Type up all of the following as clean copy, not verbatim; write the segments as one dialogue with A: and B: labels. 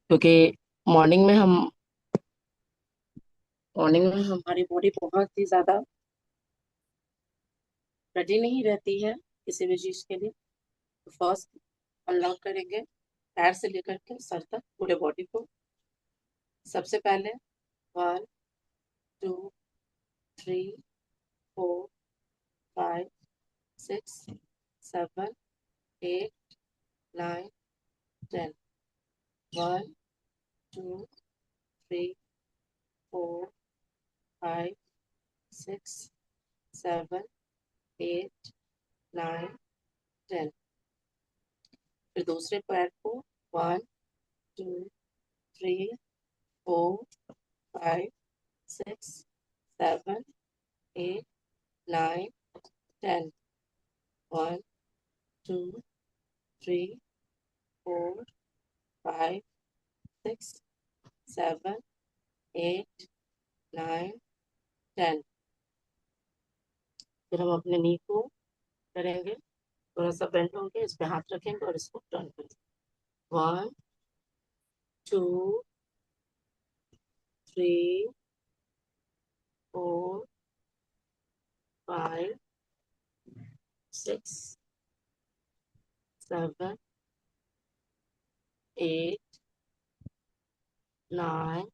A: क्योंकि मॉर्निंग में हम मॉर्निंग में हमारी बॉडी बहुत ही ज्यादा रेडी नहीं रहती है किसी भी चीज के लिए। तो फर्स्ट अनलॉक करेंगे पैर से लेकर के सर तक पूरे बॉडी को। सबसे पहले 1 2 3 4 5 6 7 8 9 10। फिर दूसरे पैर को 1 2 3 4 5 6 7 8 9 10। 1 2 3 4 5 6 7 8 9 10। फिर हम अपने नी को करेंगे, थोड़ा सा बेंड होंगे, इस पे हाथ रखेंगे और इसको टर्न करेंगे। 1 2 3 4 5 6 7 8 9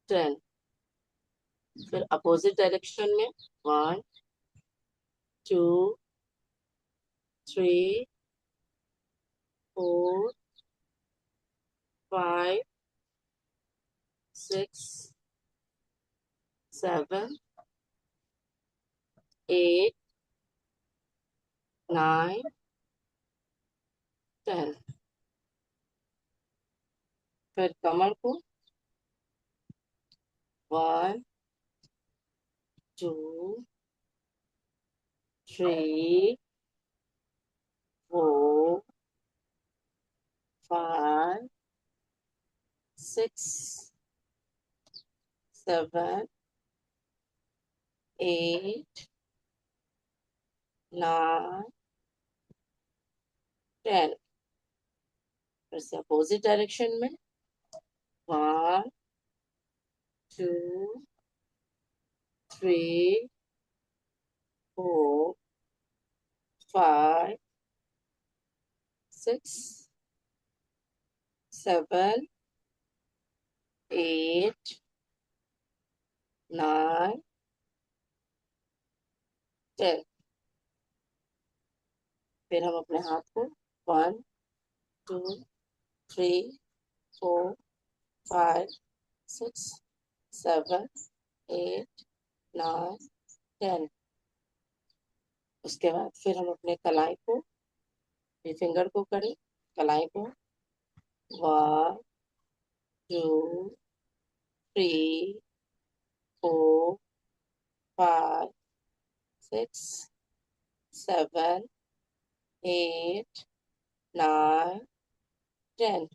A: 10। फिर अपोजिट डायरेक्शन में 1 2 3 4 5 6 7 8 9 10। फिर कमर को 1 2 3 4 5 6 7 8 9 10। फिर से अपोजिट डायरेक्शन में 1 2 3 4 5 6 7 8 9 10। फिर हम अपने हाथ को 1 2 3 4 5 6 7 8 9 10। उसके बाद फिर हम अपने कलाई को, ये फिंगर को करें, कलाई को 1 2 3 4 5 6 7 8 9 10।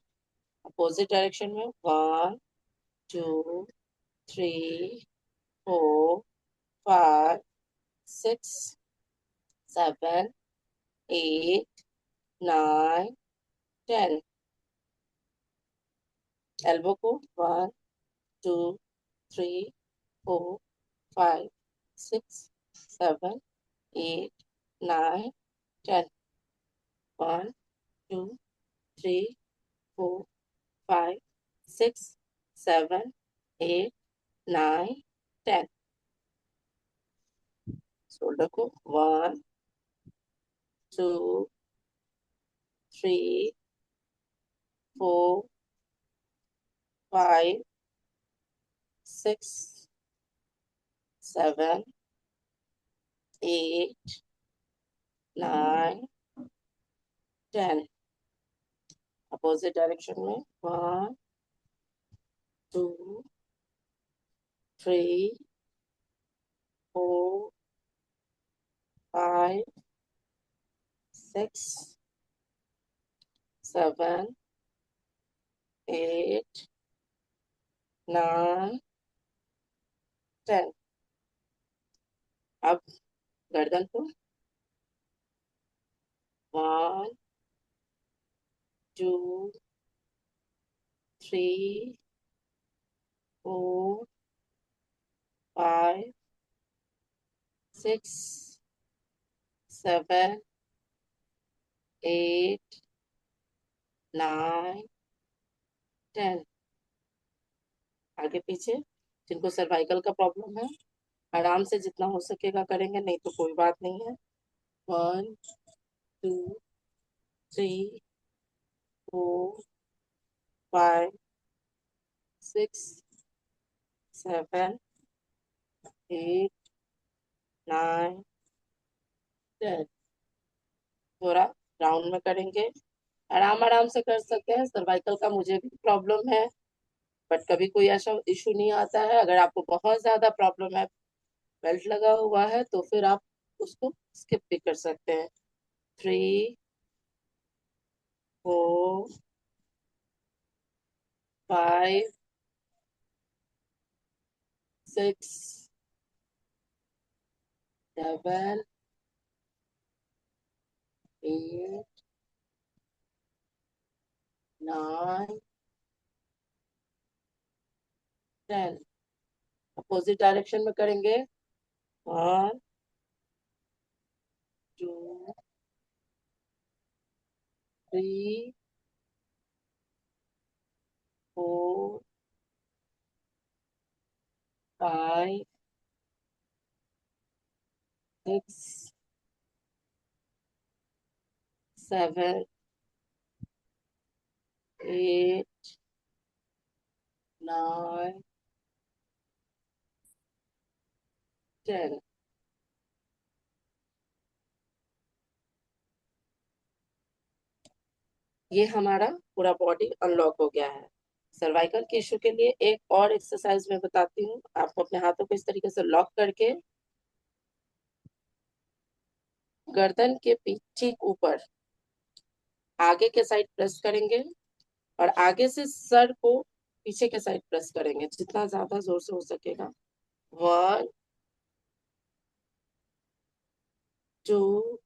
A: अपोजिट डायरेक्शन में 1 2 3 4 5 6 7 8 9 10। एल्बो को 1 2 3 4 5 6 7 8 9 10। 1 2 3 4 5 6 7 8 9 10। शोल्डर को 1 2 3 4 5 6 7 8 9 10। अपोजिट डायरेक्शन में 1 2 3 4 5 6 7 8 9 10। अब गर्दन को 1 2 3 4 5 6 7 8 9 10। आगे पीछे, जिनको सर्वाइकल का प्रॉब्लम है आराम से जितना हो सकेगा करेंगे, नहीं तो कोई बात नहीं है। 1 2 3 4 5 6 7 8 9 10। थोड़ा राउंड में करेंगे, आराम आराम से कर सकते हैं। सर्वाइकल का मुझे भी प्रॉब्लम है, बट कभी कोई ऐसा इशू नहीं आता है। अगर आपको बहुत ज्यादा प्रॉब्लम है, बेल्ट लगा हुआ है, तो फिर आप उसको स्किप भी कर सकते हैं। 3 4 5 6 7 8 9 10। अपोजिट डायरेक्शन में करेंगे। 1 2 3 4 5 6 7 8 9 10। ये हमारा पूरा बॉडी अनलॉक हो गया है। सर्वाइकल के इश्यू के लिए एक और एक्सरसाइज मैं बताती हूँ। आपको अपने हाथों को इस तरीके से लॉक करके गर्दन के पीछे ऊपर आगे के साइड प्रेस करेंगे, और आगे से सर को पीछे के साइड प्रेस करेंगे, जितना ज्यादा जोर से हो सकेगा। 1 2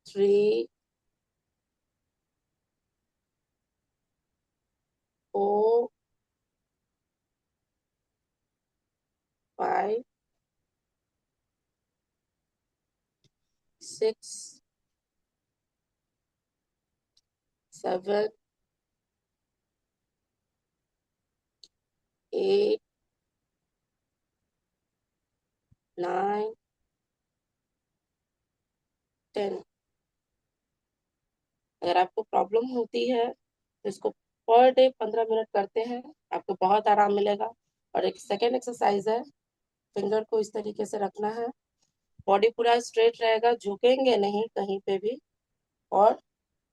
A: 3 4 5 6 7 8 9 10। अगर आपको प्रॉब्लम होती है तो इसको पर डे 15 मिनट करते हैं, आपको बहुत आराम मिलेगा। और एक सेकेंड एक्सरसाइज है, फिंगर को इस तरीके से रखना है, बॉडी पूरा स्ट्रेट रहेगा, झुकेंगे नहीं कहीं पे भी, और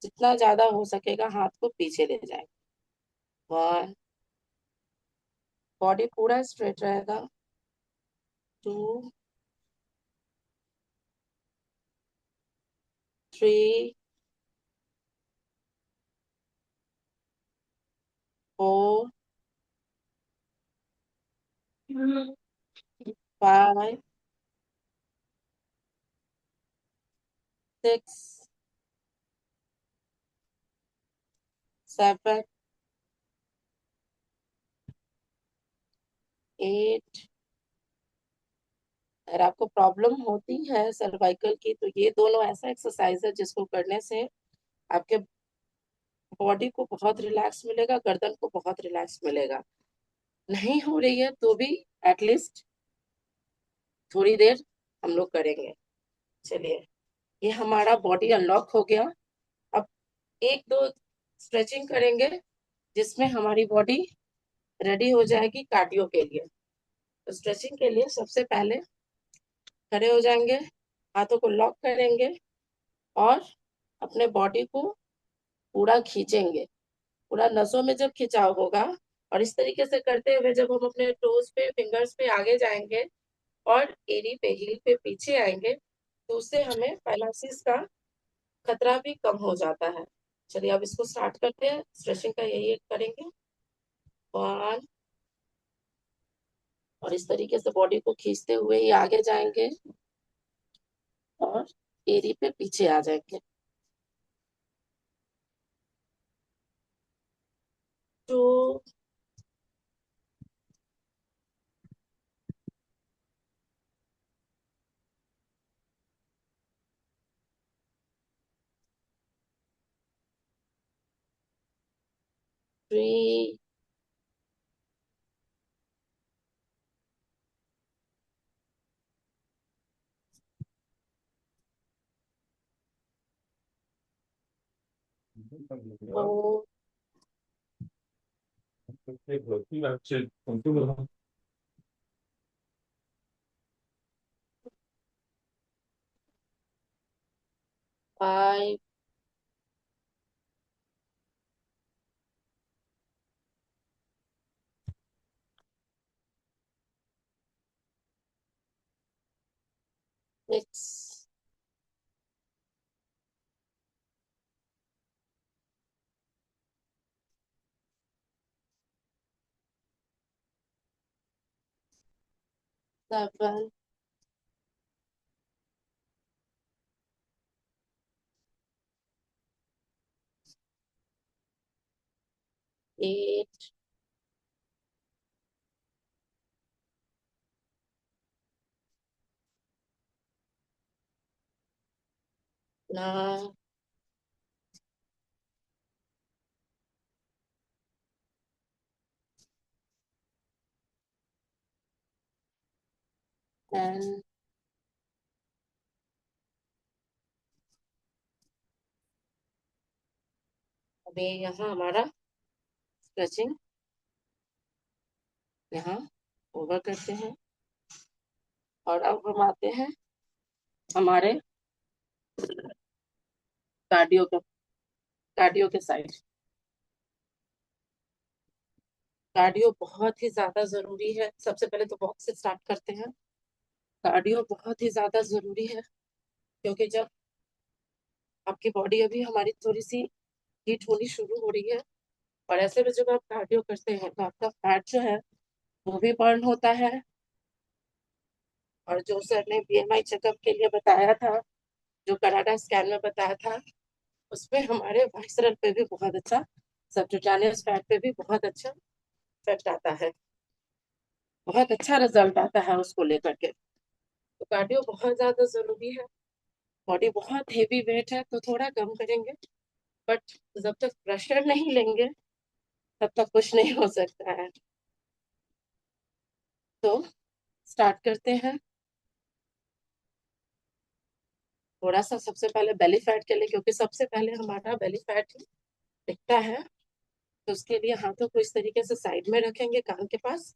A: जितना ज्यादा हो सकेगा हाथ को पीछे ले जाए। 1 बॉडी पूरा स्ट्रेट रहेगा। 2 3 4 5 6 7 8। अगर आपको प्रॉब्लम होती है सर्वाइकल की, तो ये दोनों ऐसा एक्सरसाइज है जिसको करने से आपके बॉडी को बहुत रिलैक्स मिलेगा, गर्दन को बहुत रिलैक्स मिलेगा। नहीं हो रही है तो भी एटलीस्ट थोड़ी देर हम लोग करेंगे। चलिए, ये हमारा बॉडी अनलॉक हो गया। अब एक दो स्ट्रेचिंग करेंगे, जिसमें हमारी बॉडी रेडी हो जाएगी कार्डियो के लिए। तो स्ट्रेचिंग के लिए सबसे पहले खड़े हो जाएंगे, हाथों को लॉक करेंगे, और अपने बॉडी को पूरा खींचेंगे। पूरा नसों में जब खिंचाव होगा, और इस तरीके से करते हुए जब हम अपने टोज पे, फिंगर्स पे आगे जाएंगे और एड़ी पे, हील पे पीछे आएंगे, तो उससे हमें पैरालिसिस का खतरा भी कम हो जाता है। चलिए अब इसको स्टार्ट करते हैं। स्ट्रेचिंग का यही करेंगे। 1 और इस तरीके से बॉडी को खींचते हुए ही आगे जाएंगे और एड़ी पे पीछे आ जाएंगे। 3, 4, 5, 6, 7, 8, 9, 10। अभी यहाँ हमारा स्ट्रेचिंग यहाँ ओवर करते हैं और अब हम आते हैं हमारे कार्डियो के साइड। कार्डियो बहुत ही ज्यादा जरूरी है। सबसे पहले तो वॉक से स्टार्ट करते हैं। कार्डियो बहुत ही ज्यादा जरूरी है क्योंकि जब आपकी बॉडी अभी हमारी थोड़ी सी हीट होनी शुरू हो रही है और ऐसे में जब आप कार्डियो करते हैं तो आपका फैट जो है वो भी बर्न होता है। और जो सर ने बीएमआई चेकअप के लिए बताया था, जो कनाडा स्कैन में बताया था, उसमें हमारे वाइसरल पे भी बहुत अच्छा, सबक्यूटानियस फैट पे भी बहुत अच्छा इफेक्ट आता है, बहुत अच्छा रिजल्ट आता है उसको लेकर के। तो कार्डियो बहुत ज्यादा जरूरी है। बॉडी बहुत हेवी वेट है तो थोड़ा कम करेंगे, बट जब तक प्रेशर नहीं लेंगे तब तक कुछ नहीं हो सकता है। तो स्टार्ट करते हैं। थोड़ा सा सबसे पहले बेली फैट के लिए, क्योंकि सबसे पहले हमारा बेली फैट दिखता है, तो उसके लिए हाथों को इस तरीके से साइड में रखेंगे कान के पास,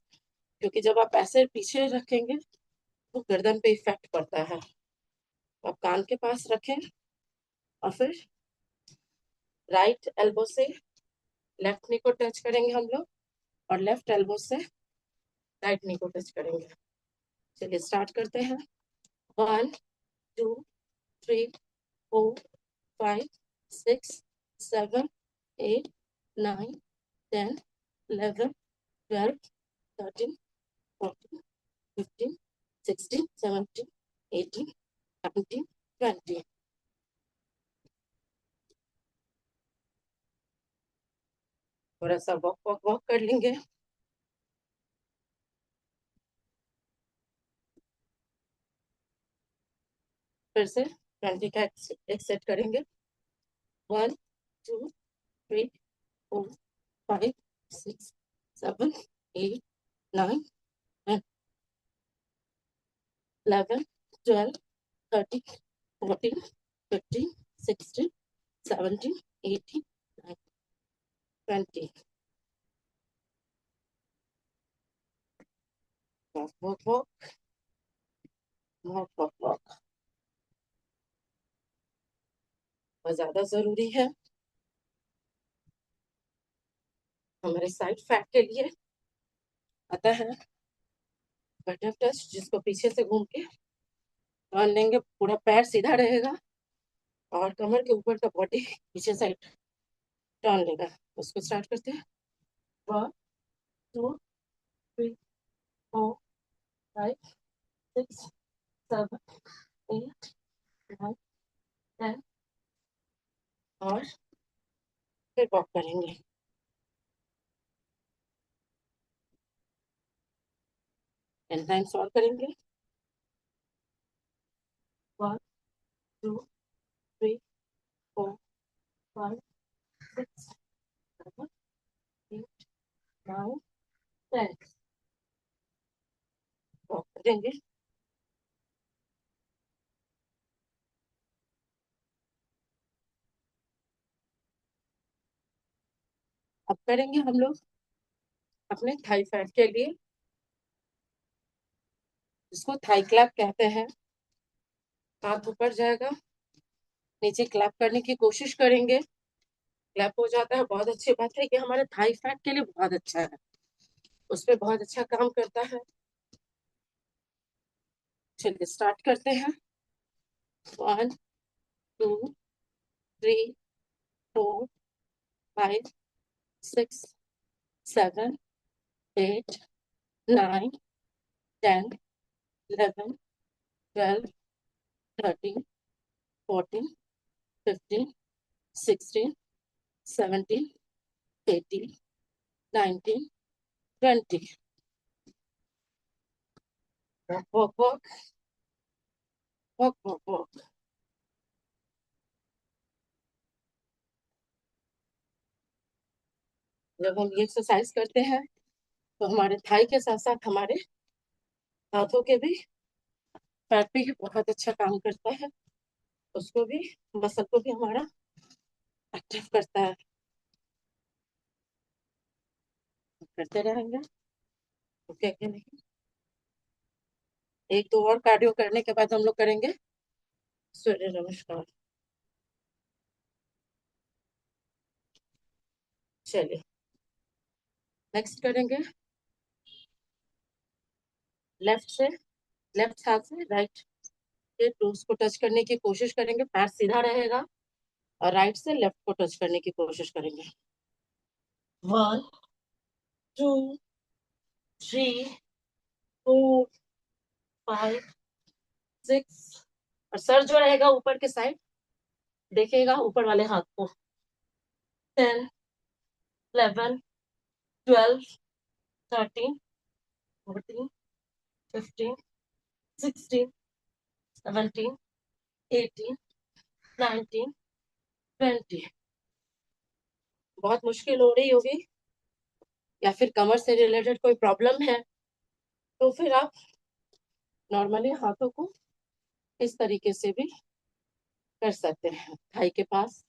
A: क्योंकि जब आप ऐसे पीछे रखेंगे तो गर्दन पे इफेक्ट पड़ता है। तो आप कान के पास रखें और फिर राइट एल्बो से लेफ्ट नी को टच करेंगे हम लोग, और लेफ्ट एल्बो से राइट नी को टच करेंगे। चलिए स्टार्ट करते हैं। 1, 2, 3, 4, 5, 6, 7, 8, 9, 10, 11, 12, 13, 14, 15, 16, 17, 18, 19, 20। थोड़ा सा वॉक वॉक वॉक कर लेंगे। फिर से 20 का एक सेट करेंगे। 1, 2, 3, 4, 5, 6, 7, 8, 9, 10, 11, 12, 13, 14, 15, 16, 17, 18, 19, 20। Walk walk walk walk walk walk बहुत ज्यादा जरूरी है हमारे साइड फैट के लिए। आता है बटर टच, जिसको पीछे से घूम के टर्न लेंगे, पूरा पैर सीधा रहेगा और कमर के ऊपर का बॉडी पीछे साइड टर्न लेगा। उसको स्टार्ट करते हैं। 1, 2, 3, 4, 5, 6, 7, 8, 9, 10 और फिर वॉक करेंगे। 10 टाइम्स और करेंगे। 1, 2, 3, 4, 5, 6, 7, 9 10 करेंगे। अब करेंगे हम लोग अपने थाई फैट के लिए, जिसको थाई क्लैप कहते हैं। हाथ ऊपर जाएगा, नीचे क्लैप करने की कोशिश करेंगे। क्लैप हो जाता है, बहुत अच्छी बात है कि हमारे थाई फैट के लिए बहुत अच्छा है, उस पर बहुत अच्छा काम करता है। चलिए स्टार्ट करते हैं। 1 2 3 4 5 6 7 8 9 10 11 12 13 14 15 16 17 18 19 20। walk walk walk walk walk walk। जब हम ये एक्सरसाइज करते हैं तो हमारे थाई के साथ साथ हमारे हाथों के भी फैट पे भी बहुत अच्छा काम करता है, उसको भी, मसल को भी हमारा एक्टिव करता है। करते रहेंगे, ओके कि नहीं। एक दो और कार्डियो करने के बाद हम लोग करेंगे सूर्य नमस्कार। चलिए नेक्स्ट करेंगे लेफ्ट से, लेफ्ट हाथ से राइट के टोस को टच करने की कोशिश करेंगे, पैर सीधा रहेगा, और राइट से लेफ्ट को टच करने की कोशिश करेंगे। 1 2 3 4 5 6, और सर जो रहेगा ऊपर के साइड देखेगा, ऊपर वाले हाथ को। 10 11 12 13 14 15 16 17 18 19 20। बहुत मुश्किल हो रही होगी या फिर कमर से रिलेटेड कोई प्रॉब्लम है, तो फिर आप नॉर्मली हाथों को इस तरीके से भी कर सकते हैं। थाई के पास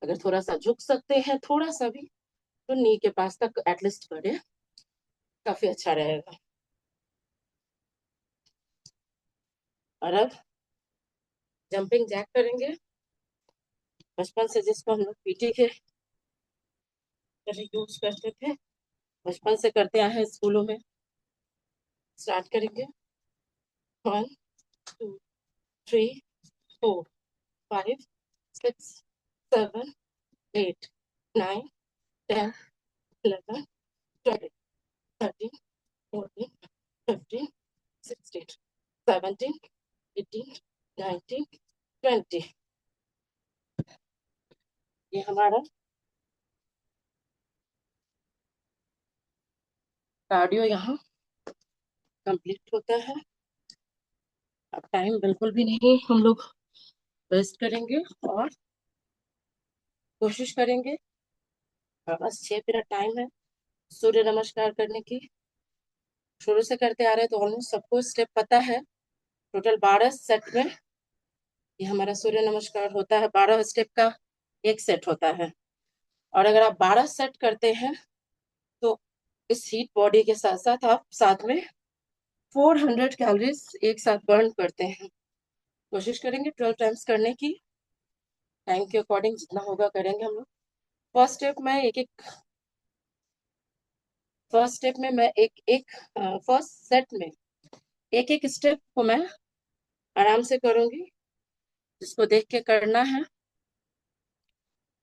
A: अगर थोड़ा सा झुक सकते हैं, थोड़ा सा भी, तो नी के पास तक एटलीस्ट करें, काफी अच्छा रहेगा। और अब जंपिंग जैक करेंगे, बचपन से जिसको हम लोग पीटी के यूज करते थे, बचपन से करते आए हैं स्कूलों में। स्टार्ट करेंगे। 1 2 3 4 5 6 7 8 9 10 11 12 13 14 15 16 17 18 19 20। ये हमारा कार्डियो यहाँ कंप्लीट होता है। अब टाइम बिल्कुल भी नहीं हम लोग वेस्ट करेंगे, और कोशिश करेंगे, बस 6 मिनट टाइम है सूर्य नमस्कार करने की। शुरू से करते आ रहे हैं तो ऑलमोस्ट सबको स्टेप पता है। टोटल 12 सेट में ये हमारा सूर्य नमस्कार होता है। 12 स्टेप का एक सेट होता है, और अगर आप 12 सेट करते हैं तो इस हीट बॉडी के साथ साथ आप साथ में 400 कैलोरीज एक साथ बर्न करते हैं। कोशिश करेंगे 12 टाइम्स करने की, टाइम के अकॉर्डिंग जितना होगा करेंगे हम लोग। फर्स्ट स्टेप में एक एक फर्स्ट सेट में एक एक स्टेप को मैं आराम से करूंगी, जिसको देख के करना है,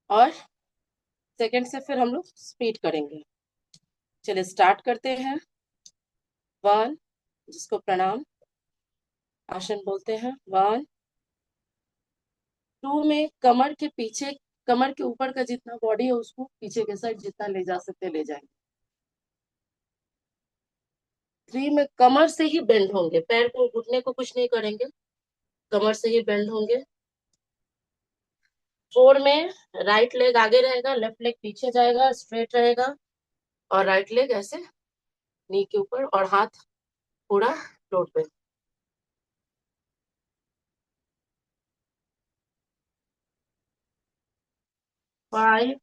A: और सेकंड से फिर हम लोग स्पीड करेंगे। चलिए स्टार्ट करते हैं। 1, जिसको प्रणाम आसन बोलते हैं। 1 2 में कमर के पीछे, कमर के ऊपर का जितना बॉडी है उसको पीछे के साइड जितना ले जा सकते ले जाएंगे। 3 में कमर से ही बेंड होंगे, पैर को घुटने को कुछ नहीं करेंगे, कमर से ही बेंड होंगे। 4 में राइट लेग आगे रहेगा, लेफ्ट लेग पीछे जाएगा, स्ट्रेट रहेगा, और राइट लेग ऐसे नी के ऊपर और हाथ पूरा फ्लोर पे। 5,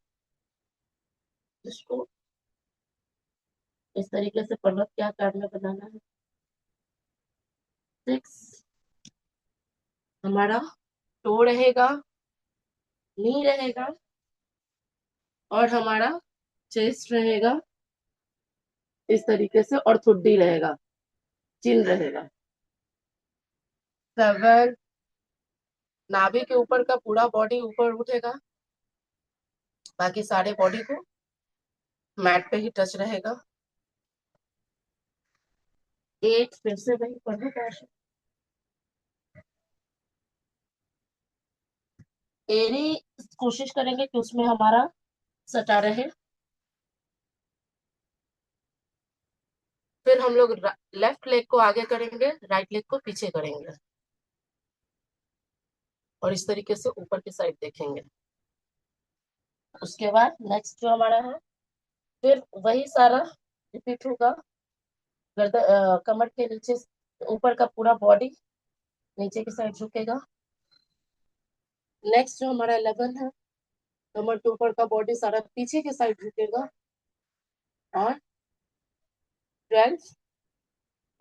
A: इसको इस तरीके से पर्वत के आकार में बनाना है। 6, हमारा टो रहेगा, नी रहेगा, और हमारा चेस्ट रहेगा इस तरीके से, और ठुड्डी रहेगा, चिन रहेगा। 7, नाभि के ऊपर का पूरा बॉडी ऊपर उठेगा, बाकी सारे बॉडी को मैट पे ही टच रहेगा। 8, फिर से वही पर्वत आसन। एरी कोशिश करेंगे कि उसमें हमारा सटा रहे। फिर हम लोग लेफ्ट लेग को आगे करेंगे, राइट लेग को पीछे करेंगे, और इस तरीके से ऊपर की साइड देखेंगे। उसके बाद नेक्स्ट जो हमारा है, फिर वही सारा रिपीट होगा। गर्दन कमर के नीचे ऊपर का पूरा बॉडी नीचे की साइड झुकेगा। नेक्स्ट जो हमारा 11 है, कमर के ऊपर का बॉडी सारा पीछे की साइड झुकेगा। और 12,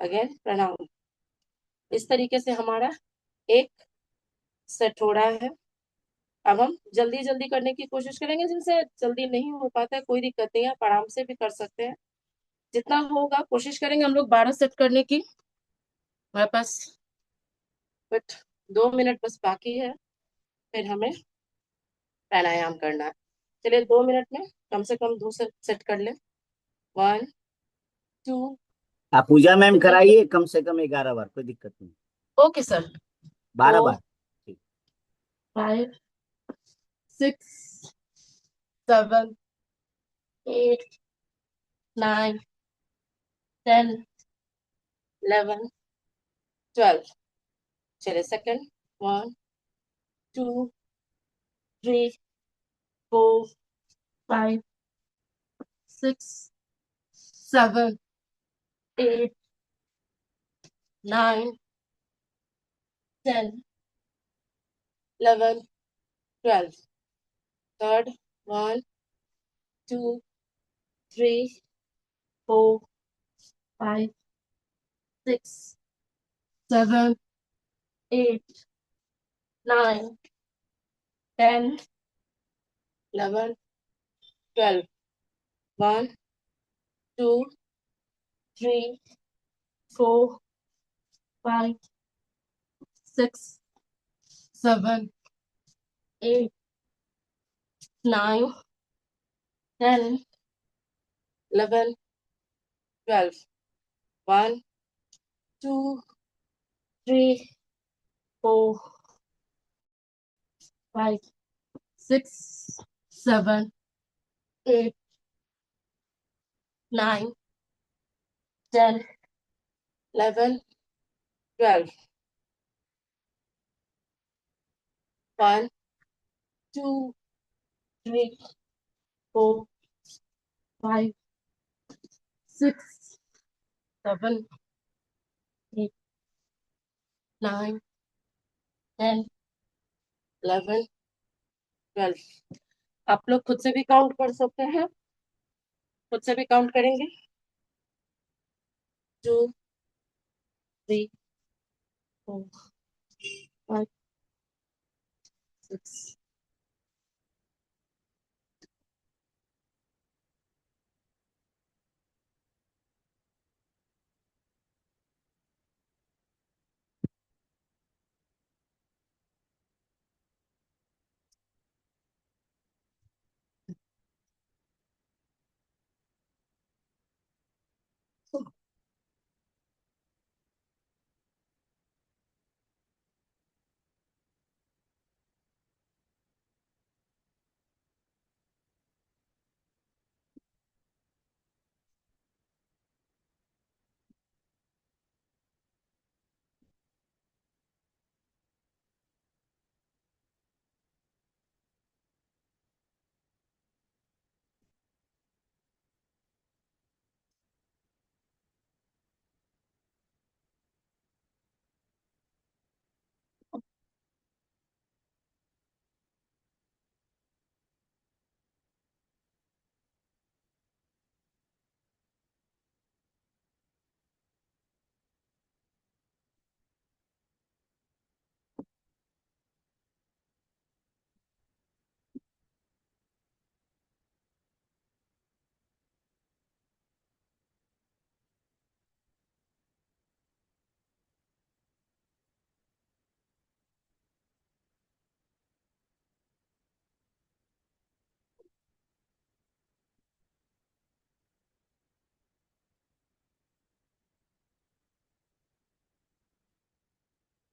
A: अगेन प्रणाम। इस तरीके से हमारा एक सेट हो रहा है। अब हम जल्दी जल्दी करने की कोशिश करेंगे, जिनसे जल्दी नहीं हो पाता है कोई दिक्कत नहीं है, आप आराम से भी कर सकते हैं। जितना होगा कोशिश करेंगे हम लोग 12 सेट करने की। हमारे पास बट 2 मिनट बस बाकी है, फिर हमें प्राणायाम करना है। चलिए 2 मिनट में कम से कम 2 सेट कर ले। 1, 2,
B: आप पूजा मैम
A: 3,
B: कराइए कम से कम 11 बार, कोई दिक्कत नहीं।
A: Okay sir.
B: 12 बार।
A: 4,
B: ठीक।
A: 5, 6, 7, 8, 9, 10, 11, 12। चलिए सेकंड। 1, 2, 3, 4, 5, 6, 7, 8, 9, 10, 11, 12। थर्ड। 1, 2, 3, 4, 5, 6, 7, 8, 9, 10, 11, 12। 1, 2, 3, 4, 5, 6, 7, 8, 9, 10, 11, 12। 1, 2, 3, 4, 5, 6, 7, 8, 9, 10, 11, 12। 1, 2, 3, 4, 5, 6, 7, 8, 9, 10, 11, 12। आप लोग खुद से भी काउंट कर सकते हैं, खुद से भी काउंट करेंगे। 2, 3, 4, 5, 6।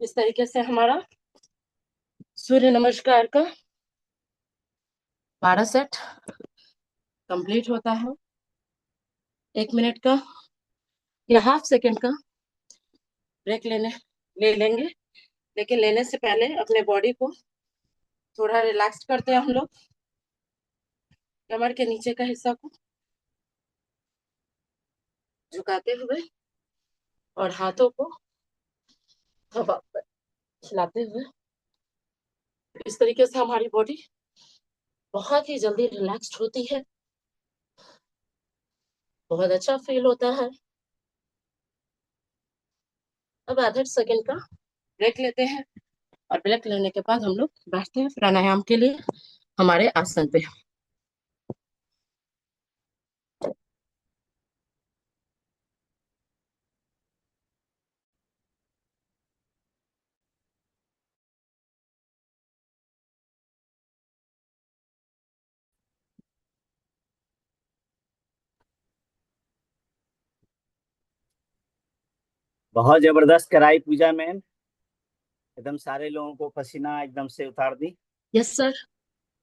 A: इस तरीके से हमारा सूर्य नमस्कार का 12 सेट कंप्लीट होता है। 1 मिनट का या हाफ सेकेंड का ब्रेक ले लेंगे, लेकिन लेने से पहले अपने बॉडी को थोड़ा रिलैक्स करते हैं हम लोग। कमर के नीचे का हिस्सा को झुकाते हुए और हाथों को हवा पर हिलाते हुए, इस तरीके से हमारी बॉडी बहुत ही जल्दी रिलैक्स्ड होती है। बहुत अच्छा फील होता है। अब आधे सेकंड का ब्रेक लेते हैं और ब्रेक लेने के बाद हम लोग बैठते हैं प्राणायाम के लिए हमारे आसन पे।
B: बहुत जबरदस्त कराई पूजा मैम। एकदम सारे लोगों को पसीना एकदम से उतार दी।
A: Yes sir.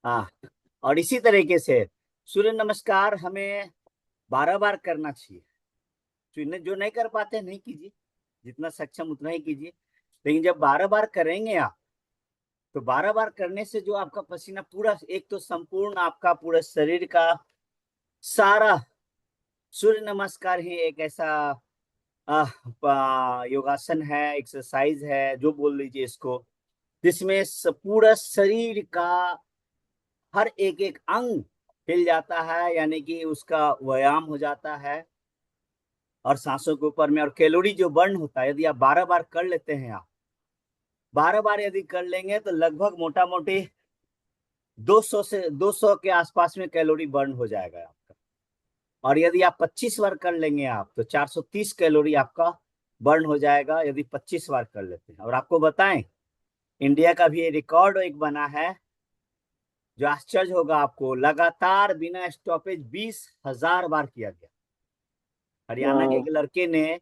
B: हाँ। और इसी तरीके से सूर्य नमस्कार हमें 12 बार करना चाहिए। जो नहीं कर पाते नहीं कीजिए, जितना सक्षम उतना ही कीजिए। लेकिन जब 12 बार करेंगे आप, तो 12 बार करने से जो आपका पसीना पूरा, एक तो संपूर्ण आपका पूरा शरीर का सारा, सूर्य नमस्कार ही एक ऐसा योगासन है, एक्सरसाइज है, जो बोल लीजिए इसको, जिसमें पूरा शरीर का हर एक एक अंग हिल जाता है, यानी कि उसका व्यायाम हो जाता है। और सांसों के ऊपर में और कैलोरी जो बर्न होता है, यदि आप 12 बार कर लेते हैं, आप 12 बार यदि कर लेंगे तो लगभग मोटा मोटी 200 के आसपास में कैलोरी बर्न हो जाएगा आपका। और यदि आप 25 बार कर लेंगे आप, तो 430 कैलोरी आपका बर्न हो जाएगा, यदि 25 बार कर लेते हैं। और आपको बताएं, इंडिया का भी ये रिकॉर्ड एक बना है, जो आश्चर्य होगा आपको, लगातार बिना स्टॉपेज 20,000 बार किया गया। हरियाणा के
A: वाह।
B: एक लड़के ने,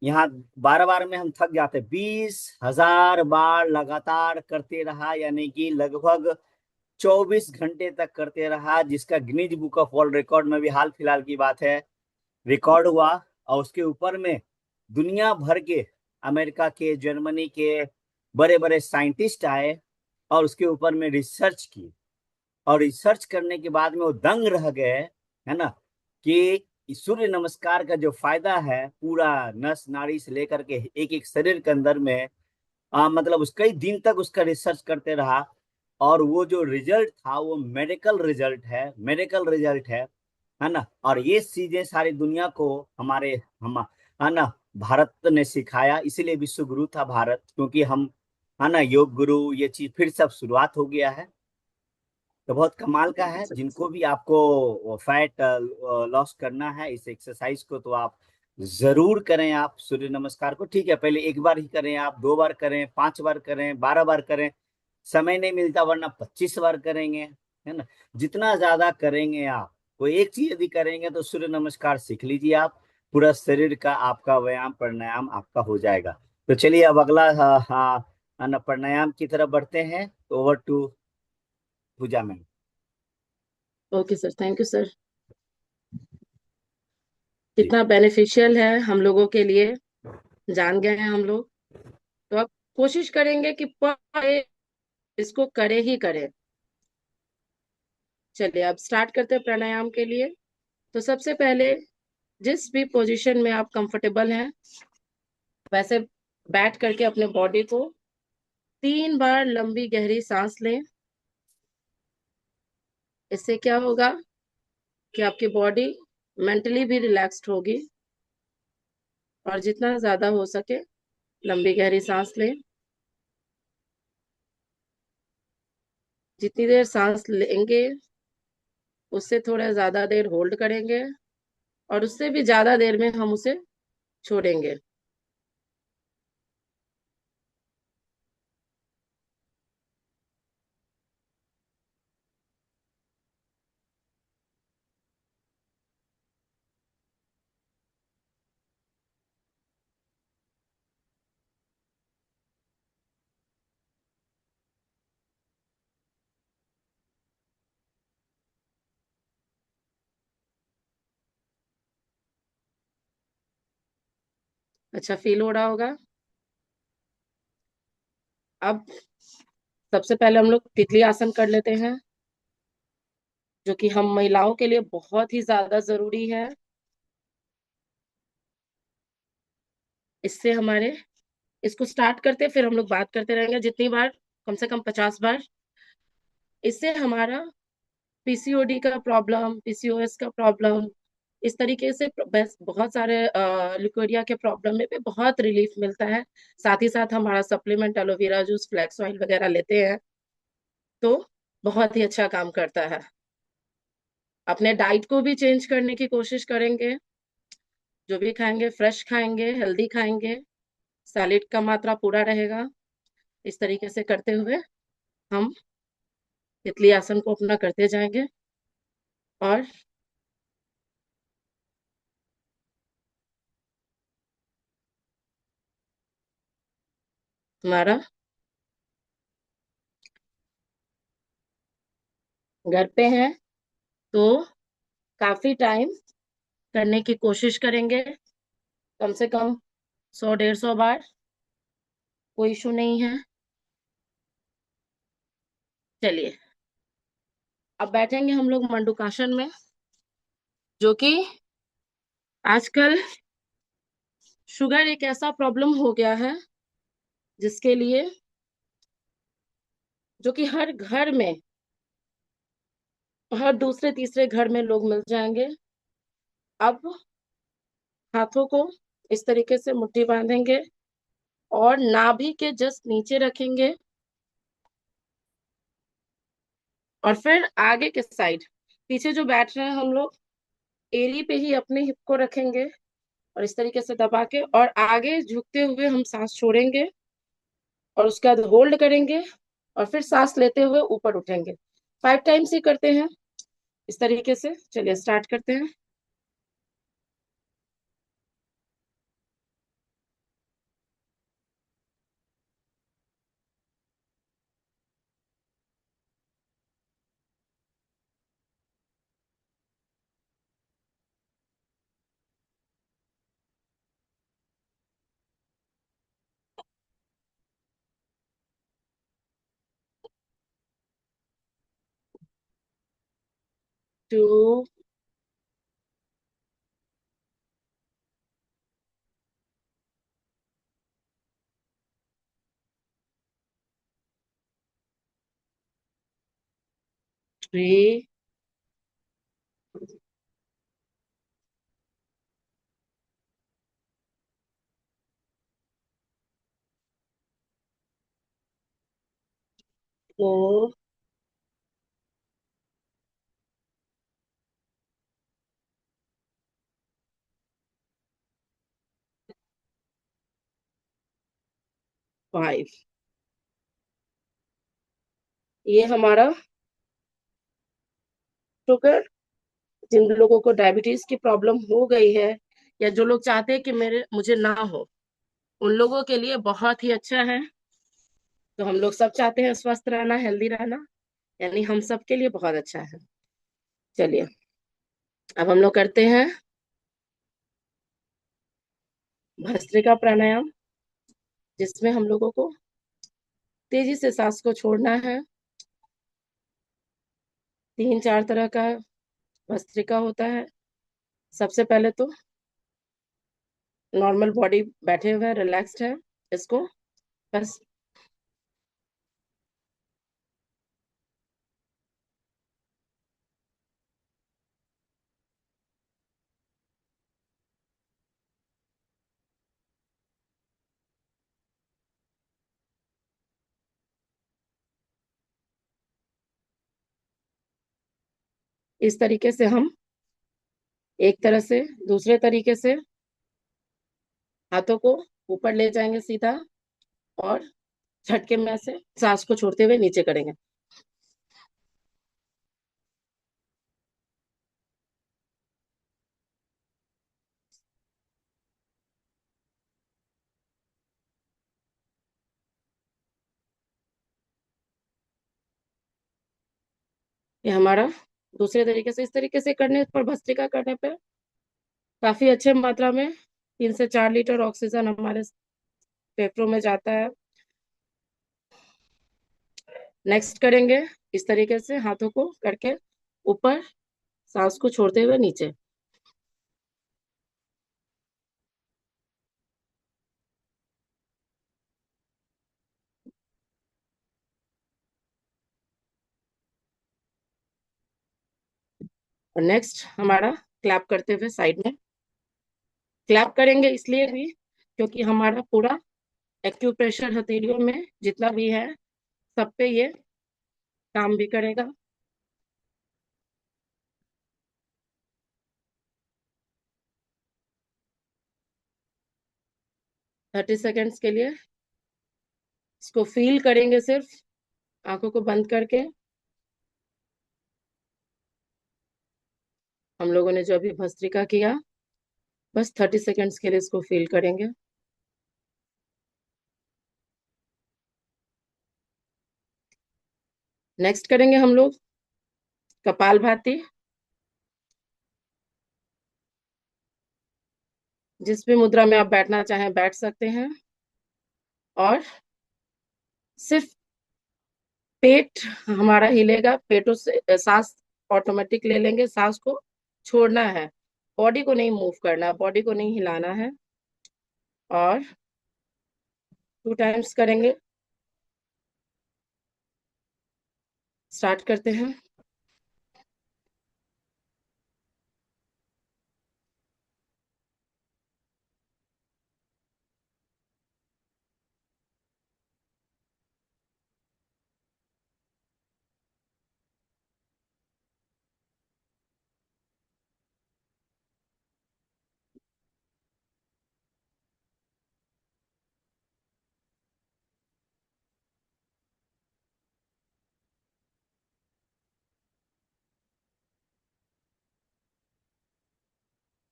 B: यहाँ 12 बार में हम थक जाते, 20,000 बार लगातार करते रहा, यानी कि लगभग 24 घंटे तक करते रहा, जिसका Guinness book of world record में भी हाल फिलहाल की बात है रिकॉर्ड हुआ। और उसके ऊपर में दुनिया भर के, अमेरिका के, जर्मनी के बड़े बड़े साइंटिस्ट आए और उसके ऊपर में रिसर्च की। और रिसर्च करने के बाद में वो दंग रह गए, है ना, कि सूर्य नमस्कार का जो फायदा है पूरा नस नाड़ी से लेकर के एक एक शरीर के अंदर में, मतलब उस कई दिन तक उसका रिसर्च करते रहा। और वो जो रिजल्ट था वो मेडिकल रिजल्ट है, मेडिकल रिजल्ट है ना। और ये चीजें सारी दुनिया को हमारे, हम, है ना, भारत ने सिखाया, इसीलिए विश्व गुरु था भारत, क्योंकि हम, है ना, योग गुरु, ये चीज फिर सब शुरुआत हो गया है। तो बहुत कमाल का है। जिनको भी आपको फैट लॉस करना है, इस एक्सरसाइज को तो आप जरूर करें। आप सूर्य नमस्कार को, ठीक है, पहले 1 बार ही करें, आप 2 बार करें, 5 बार करें, 12 बार करें, समय नहीं मिलता वरना 25 बार करेंगे, है ना। जितना ज्यादा करेंगे आप, कोई एक चीज यदि करेंगे तो सूर्य नमस्कार सीख लीजिए आप, पूरा शरीर का आपका व्यायाम प्राणायाम आपका हो जाएगा। तो चलिए अब अगला, हाँ हाँ, प्राणायाम की तरफ बढ़ते हैं। तो ओवर टू पूजा में।
A: Okay sir, thank you sir.
B: जी।
A: कितना बेनिफिशियल है हम लोगों के लिए, जान गए हैं हम लोग। तो अब कोशिश करेंगे कि पर डे इसको करे ही करें। चलिए अब स्टार्ट करते हैं प्राणायाम के लिए। तो सबसे पहले जिस भी पोजीशन में आप कंफर्टेबल हैं, वैसे बैठ करके अपने बॉडी को 3 बार लंबी गहरी सांस लें। इससे क्या होगा कि आपकी बॉडी मेंटली भी रिलैक्स्ड होगी। और जितना ज्यादा हो सके लंबी गहरी सांस लें। जितनी देर सांस लेंगे उससे थोड़ा ज्यादा देर होल्ड करेंगे और उससे भी ज्यादा देर में हम उसे छोड़ेंगे। अच्छा फील हो रहा होगा। अब सबसे पहले हम लोग तितली आसन कर लेते हैं, जो कि हम महिलाओं के लिए बहुत ही ज्यादा जरूरी है। इससे हमारे, इसको स्टार्ट करते फिर हम लोग बात करते रहेंगे जितनी बार, कम से कम 50 बार। इससे हमारा पीसीओडी का प्रॉब्लम, पीसीओएस का प्रॉब्लम, इस तरीके से बस बहुत सारे लिकोरिया के प्रॉब्लम में भी बहुत रिलीफ मिलता है। साथ ही साथ हमारा supplement aloe vera juice, flax oil वगैरह लेते हैं तो बहुत ही अच्छा काम करता है। अपने डाइट को भी चेंज करने की कोशिश करेंगे। जो भी खाएंगे फ्रेश खाएंगे, हेल्दी खाएंगे, सैलेड का मात्रा पूरा रहेगा। इस तरीके से करते हुए हम तितली आसन को अपना करते जाएंगे। और हमारा घर पे है तो काफी टाइम करने की कोशिश करेंगे, कम से कम 100-150 बार। कोई इशू नहीं है। चलिए, अब बैठेंगे हम लोग मंडूकासन में, जो कि आजकल शुगर एक ऐसा प्रॉब्लम हो गया है जिसके लिए, जो कि हर घर में, हर दूसरे तीसरे घर में लोग मिल जाएंगे। अब हाथों को इस तरीके से मुट्ठी बांधेंगे और नाभि के जस्ट नीचे रखेंगे, और फिर आगे के साइड, पीछे जो बैठ रहे हैं हम लोग, एरी पे ही अपने हिप को रखेंगे और इस तरीके से दबा के और आगे झुकते हुए हम सांस छोड़ेंगे, और उसके बाद होल्ड करेंगे और फिर सांस लेते हुए ऊपर उठेंगे। 5 टाइम्स ही करते हैं इस तरीके से। चलिए स्टार्ट करते हैं। 2, 3, 4, 5। ये हमारा शुगर, जिन लोगों को डायबिटीज की प्रॉब्लम हो गई है, या जो लोग चाहते हैं कि मेरे मुझे ना हो, उन लोगों के लिए बहुत ही अच्छा है। तो हम लोग सब चाहते हैं स्वस्थ रहना, हेल्दी रहना, यानी हम सब के लिए बहुत अच्छा है। चलिए, अब हम लोग करते हैं भस्त्रिका प्राणायाम, जिसमें हम लोगों को तेजी से सांस को छोड़ना है। 3-4 तरह का भस्त्रिका होता है। सबसे पहले तो नॉर्मल बॉडी बैठे हुए रिलैक्स्ड है, इसको बस इस तरीके से हम एक तरह से, दूसरे तरीके से हाथों को ऊपर ले जाएंगे सीधा, और झटके में से सांस को छोड़ते हुए नीचे करेंगे। ये हमारा दूसरे तरीके से, इस तरीके से करने पर, भस्त्रिका करने पर काफी अच्छे मात्रा में 3 से 4 लीटर ऑक्सीजन हमारे फेफड़ों में जाता है। नेक्स्ट करेंगे इस तरीके से, हाथों को करके ऊपर, सांस को छोड़ते हुए नीचे। और नेक्स्ट हमारा क्लैप करते हुए साइड में। क्लैप करेंगे इसलिए भी क्योंकि हमारा पूरा एक्यूप्रेशर हथेलियों में जितना भी है सब पे ये काम भी करेगा। 30 सेकेंड्स के लिए इसको फील करेंगे, सिर्फ आंखों को बंद करके। हम लोगों ने जो अभी भस्त्रिका किया, बस 30 सेकेंड्स के लिए इसको फील करेंगे। नेक्स्ट करेंगे हम लोग कपालभाति। जिस भी मुद्रा में आप बैठना चाहें बैठ सकते हैं, और सिर्फ पेट हमारा हिलेगा, पेटों से सांस ऑटोमेटिक ले लेंगे, सांस को छोड़ना है, बॉडी को नहीं मूव करना, बॉडी को नहीं हिलाना है। और 2 टाइम्स करेंगे। स्टार्ट करते हैं।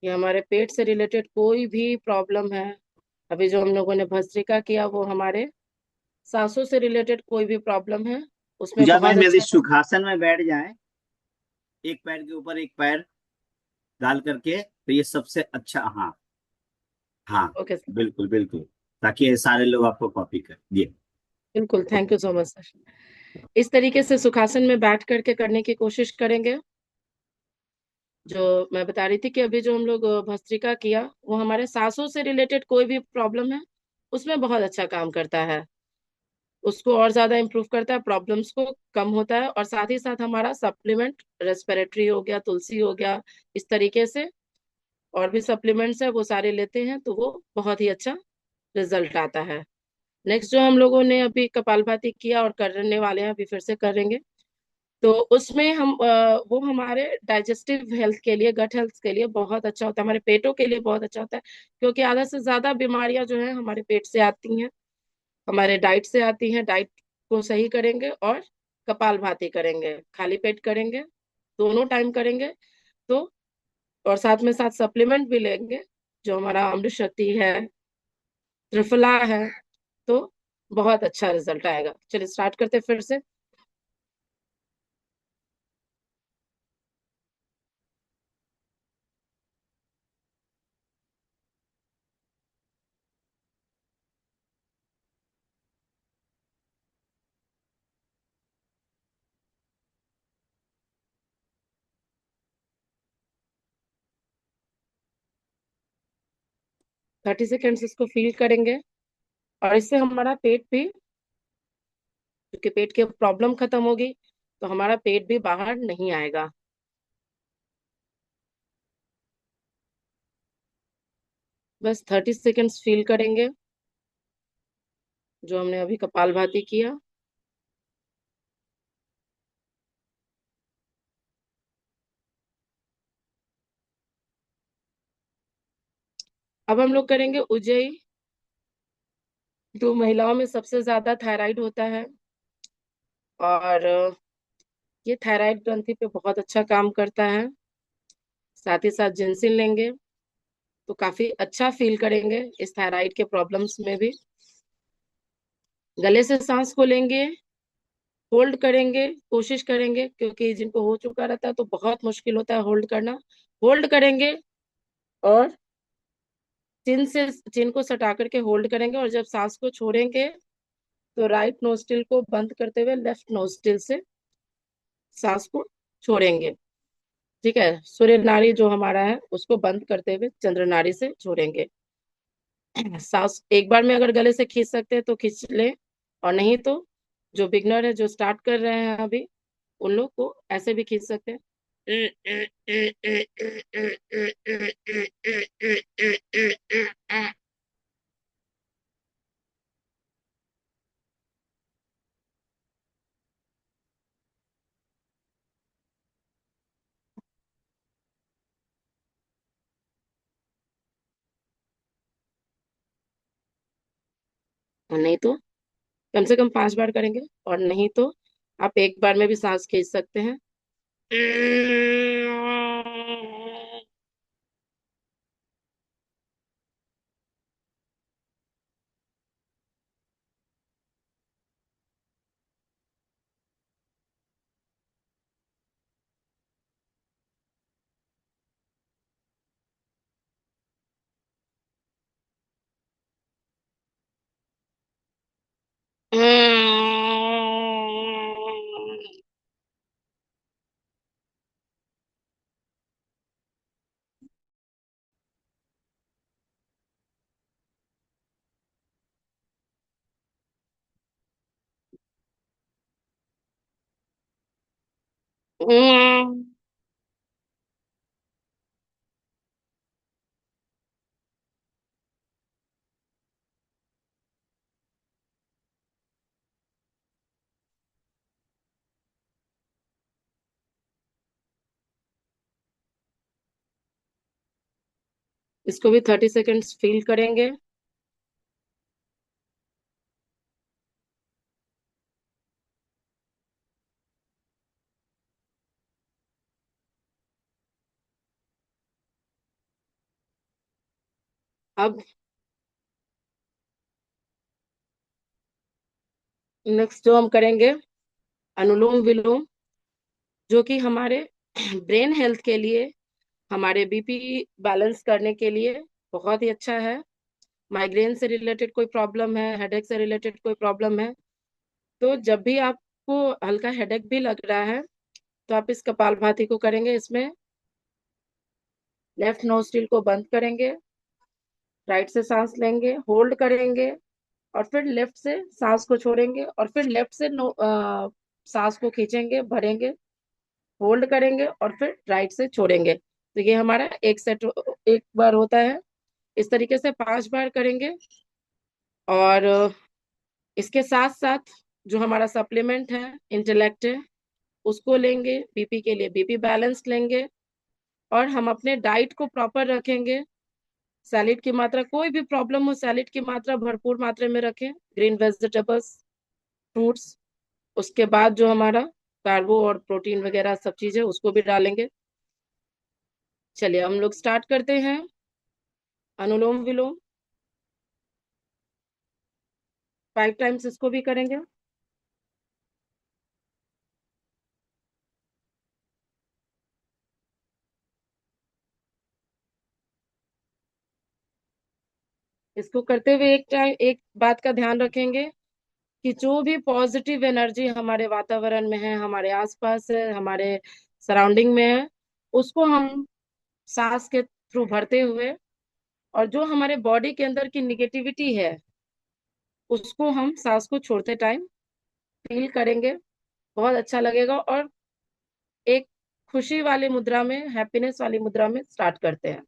A: ये हमारे पेट से रिलेटेड कोई भी प्रॉब्लम है, अभी जो हम लोगों ने भस्त्रिका किया वो हमारे सांसों से रिलेटेड कोई भी प्रॉब्लम है, उसमें
B: पूजा
A: बहुत
B: बहन यदि
A: अच्छा।
B: सुखासन में बैठ जाए, एक पैर के ऊपर एक पैर डाल करके, तो ये सबसे अच्छा। हाँ, हाँ,
A: ओके सर।
B: बिल्कुल बिल्कुल, ताकि ये सारे लोग आपको कॉपी कर दिए।
A: बिल्कुल, thank you so much sir. इस तरीके से सुखासन में बैठ करके करने की कोशिश करेंगे। जो मैं बता रही थी कि अभी जो हम लोग भस्त्रिका किया वो हमारे सांसों से रिलेटेड कोई भी प्रॉब्लम है उसमें बहुत अच्छा काम करता है, उसको और ज्यादा इम्प्रूव करता है, प्रॉब्लम्स को कम होता है। और साथ ही साथ हमारा सप्लीमेंट रेस्पिरेटरी हो गया, तुलसी हो गया, इस तरीके से और भी सप्लीमेंट्स है वो सारे लेते हैं तो वो बहुत ही अच्छा रिजल्ट आता है। नेक्स्ट जो हम लोगों ने अभी कपालभाति किया और करने वाले हैं, अभी फिर से करेंगे, तो उसमें हम वो हमारे डाइजेस्टिव हेल्थ के लिए, गट हेल्थ के लिए बहुत अच्छा होता है, हमारे पेटों के लिए बहुत अच्छा होता है। क्योंकि आधा से ज्यादा बीमारियां जो है हमारे पेट से आती हैं, हमारे डाइट से आती हैं। डाइट को सही करेंगे और कपालभाति करेंगे, खाली पेट करेंगे, दोनों टाइम करेंगे तो, और साथ में साथ सप्लीमेंट भी लेंगे, जो हमारा अमृत शक्ति है, त्रिफला है, तो बहुत अच्छा रिजल्ट आएगा। चलिए स्टार्ट करते हैं फिर से। 30 सेकेंड्स इसको फील करेंगे, और इससे हमारा पेट भी, क्योंकि पेट की प्रॉब्लम खत्म होगी तो हमारा पेट भी बाहर नहीं आएगा। बस 30 सेकेंड्स फील करेंगे जो हमने अभी कपालभाति किया। अब हम लोग करेंगे उज्जयी। जो महिलाओं में सबसे ज्यादा थायराइड होता है, और ये थायराइड ग्रंथि पे बहुत अच्छा काम करता है। साथ ही साथ जिंसिन लेंगे तो काफी अच्छा फील करेंगे इस थायराइड के प्रॉब्लम्स में भी। गले से सांस को लेंगे, होल्ड करेंगे, कोशिश करेंगे, क्योंकि जिनको हो चुका रहता है तो बहुत मुश्किल होता है होल्ड करना। होल्ड करेंगे और चिन को सटा करके होल्ड करेंगे, और जब सांस को छोड़ेंगे तो राइट नोस्ट्रिल को बंद करते हुए लेफ्ट नोस्ट्रिल से सांस को छोड़ेंगे। ठीक है, सूर्य नाड़ी जो हमारा है उसको बंद करते हुए चंद्र नाड़ी से छोड़ेंगे। सांस एक बार में अगर गले से खींच सकते हैं तो खींच ले, और नहीं तो जो बिगनर है, जो स्टार्ट कर रहे हैं अभी, उन लोग को ऐसे भी खींच सकते हैं। और नहीं तो कम से कम 5 बार करेंगे, और नहीं तो आप एक बार में भी सांस खींच सकते हैं। इसको भी 30 सेकेंड्स फील करेंगे। अब नेक्स्ट जो हम करेंगे, अनुलोम विलोम, जो कि हमारे ब्रेन हेल्थ के लिए, हमारे बीपी बैलेंस करने के लिए बहुत ही अच्छा है। माइग्रेन से रिलेटेड कोई प्रॉब्लम है, हेडेक से रिलेटेड कोई प्रॉब्लम है, तो जब भी आपको हल्का हेडेक भी लग रहा है तो आप इस कपालभाति को करेंगे। इसमें लेफ्ट नोस्ट्रिल को बंद करेंगे, राइट से सांस लेंगे, होल्ड करेंगे, और फिर लेफ्ट से सांस को छोड़ेंगे, और फिर लेफ्ट से सांस को खींचेंगे, भरेंगे, होल्ड करेंगे, और फिर राइट से छोड़ेंगे। तो ये हमारा एक सेट, एक बार होता है। इस तरीके से 5 बार करेंगे। और इसके साथ साथ जो हमारा सप्लीमेंट है, इंटेलेक्ट है, उसको लेंगे, बीपी के लिए बीपी बैलेंस लेंगे, और हम अपने डाइट को प्रॉपर रखेंगे। सैलिड की मात्रा, कोई भी प्रॉब्लम हो, सैलिड की मात्रा भरपूर मात्रा में रखें, ग्रीन वेजिटेबल्स, फ्रूट्स। उसके बाद जो हमारा कार्बो और प्रोटीन वगैरह सब चीजें उसको भी डालेंगे। चलिए हम लोग स्टार्ट करते हैं अनुलोम विलोम। 5 टाइम्स इसको भी करेंगे। इसको करते हुए एक बात का ध्यान रखेंगे कि जो भी पॉजिटिव एनर्जी हमारे वातावरण में है, हमारे आसपास है, हमारे सराउंडिंग में है, उसको हम सांस के थ्रू भरते हुए, और जो हमारे बॉडी के अंदर की निगेटिविटी है उसको हम सांस को छोड़ते टाइम फील करेंगे। बहुत अच्छा लगेगा। और एक खुशी वाली मुद्रा में, हैप्पीनेस वाली मुद्रा में स्टार्ट करते हैं।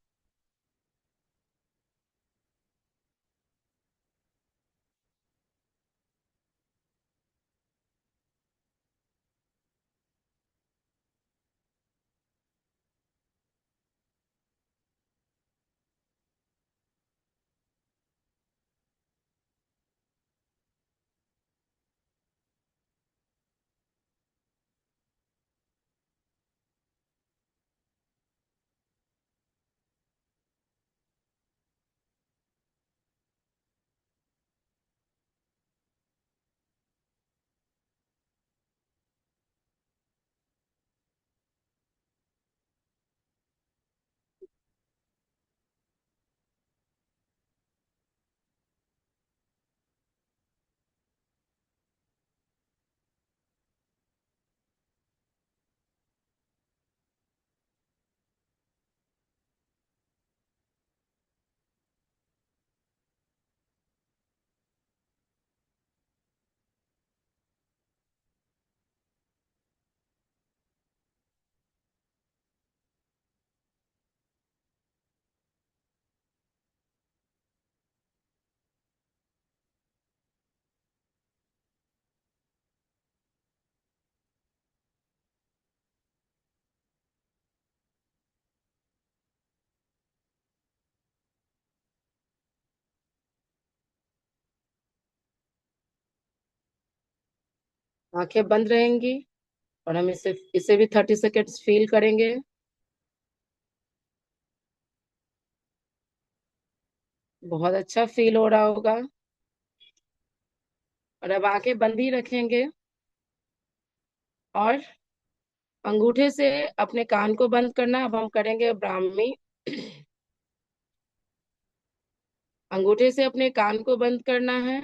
A: आंखें बंद रहेंगी और हम इसे इसे भी 30 सेकेंड्स फील करेंगे। बहुत अच्छा फील हो रहा होगा। और अब आंखें बंद ही रखेंगे और अंगूठे से अपने कान को बंद करना। अब हम करेंगे ब्राह्मी। अंगूठे से अपने कान को बंद करना है।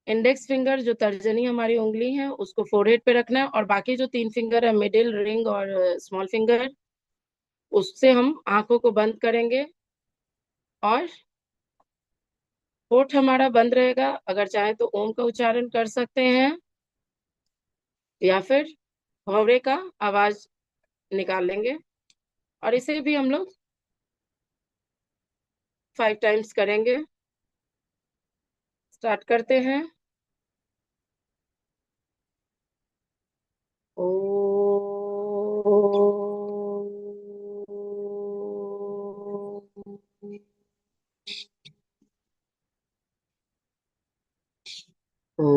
A: इंडेक्स फिंगर जो तर्जनी हमारी उंगली है उसको फोरहेड पे रखना है, और बाकी जो 3 फिंगर है, मिडिल, रिंग और स्मॉल फिंगर, उससे हम आंखों को बंद करेंगे और होठ हमारा बंद रहेगा। अगर चाहे तो ओम का उच्चारण कर सकते हैं या फिर भौरे का आवाज निकाल लेंगे। और इसे भी हम लोग 5 टाइम्स करेंगे। स्टार्ट करते हैं। ओ ओ ओ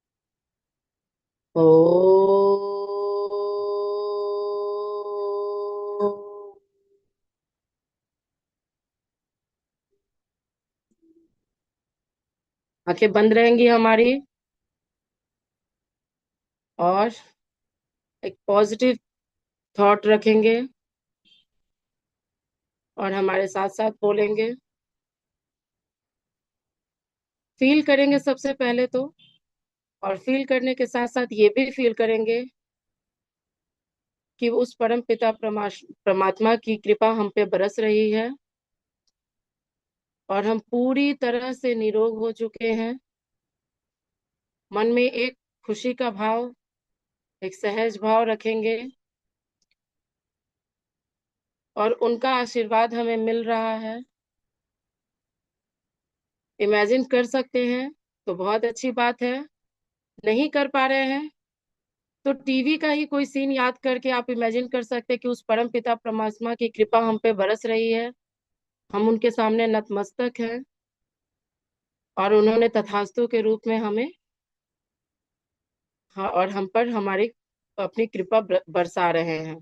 A: ओ आंखें बंद रहेंगी हमारी और एक पॉजिटिव थॉट रखेंगे और हमारे साथ साथ बोलेंगे। फील करेंगे सबसे पहले तो, और फील करने के साथ साथ ये भी फील करेंगे कि उस परम पिता परमात्मा की कृपा हम पे बरस रही है और हम पूरी तरह से निरोग हो चुके हैं। मन में एक खुशी का भाव, एक सहज भाव रखेंगे और उनका आशीर्वाद हमें मिल रहा है। इमेजिन कर सकते हैं तो बहुत अच्छी बात है। नहीं कर पा रहे हैं तो टीवी का ही कोई सीन याद करके आप इमेजिन कर सकते हैं कि उस परम पिता परमात्मा की कृपा हम पे बरस रही है। हम उनके सामने नतमस्तक हैं और उन्होंने तथास्तु के रूप में हमें, हाँ, और हम पर हमारी अपनी कृपा बरसा रहे हैं।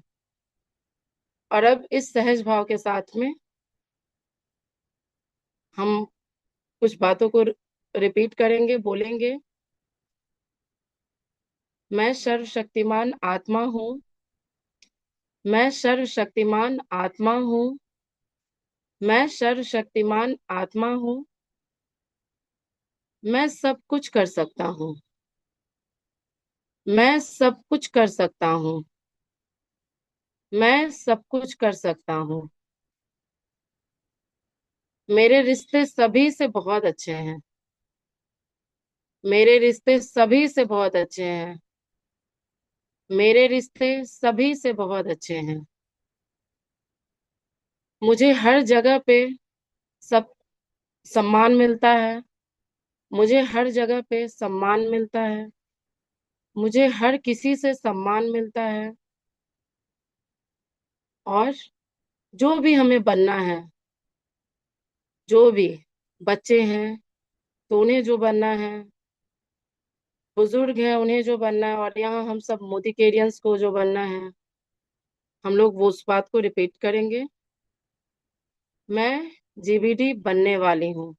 A: और अब इस सहज भाव के साथ में हम कुछ बातों को रिपीट करेंगे, बोलेंगे। मैं सर्वशक्तिमान आत्मा हूँ। मैं सर्वशक्तिमान आत्मा हूँ। मैं सर्वशक्तिमान आत्मा हूँ। मैं सब कुछ कर सकता हूँ। मैं सब कुछ कर सकता हूँ। मैं सब कुछ कर सकता हूँ। मेरे रिश्ते सभी से बहुत अच्छे हैं। मेरे रिश्ते सभी से बहुत अच्छे हैं। मेरे रिश्ते सभी से बहुत अच्छे हैं। मुझे हर जगह पे सब सम्मान मिलता है। मुझे हर जगह पे सम्मान मिलता है। मुझे हर किसी से सम्मान मिलता है। और जो भी हमें बनना है, जो भी बच्चे हैं तो उन्हें जो बनना है, बुजुर्ग हैं उन्हें जो बनना है, और यहाँ हम सब मोदिकेरियंस को जो बनना है, हम लोग वो उस बात को रिपीट करेंगे। मैं जीबीडी बनने वाली हूँ।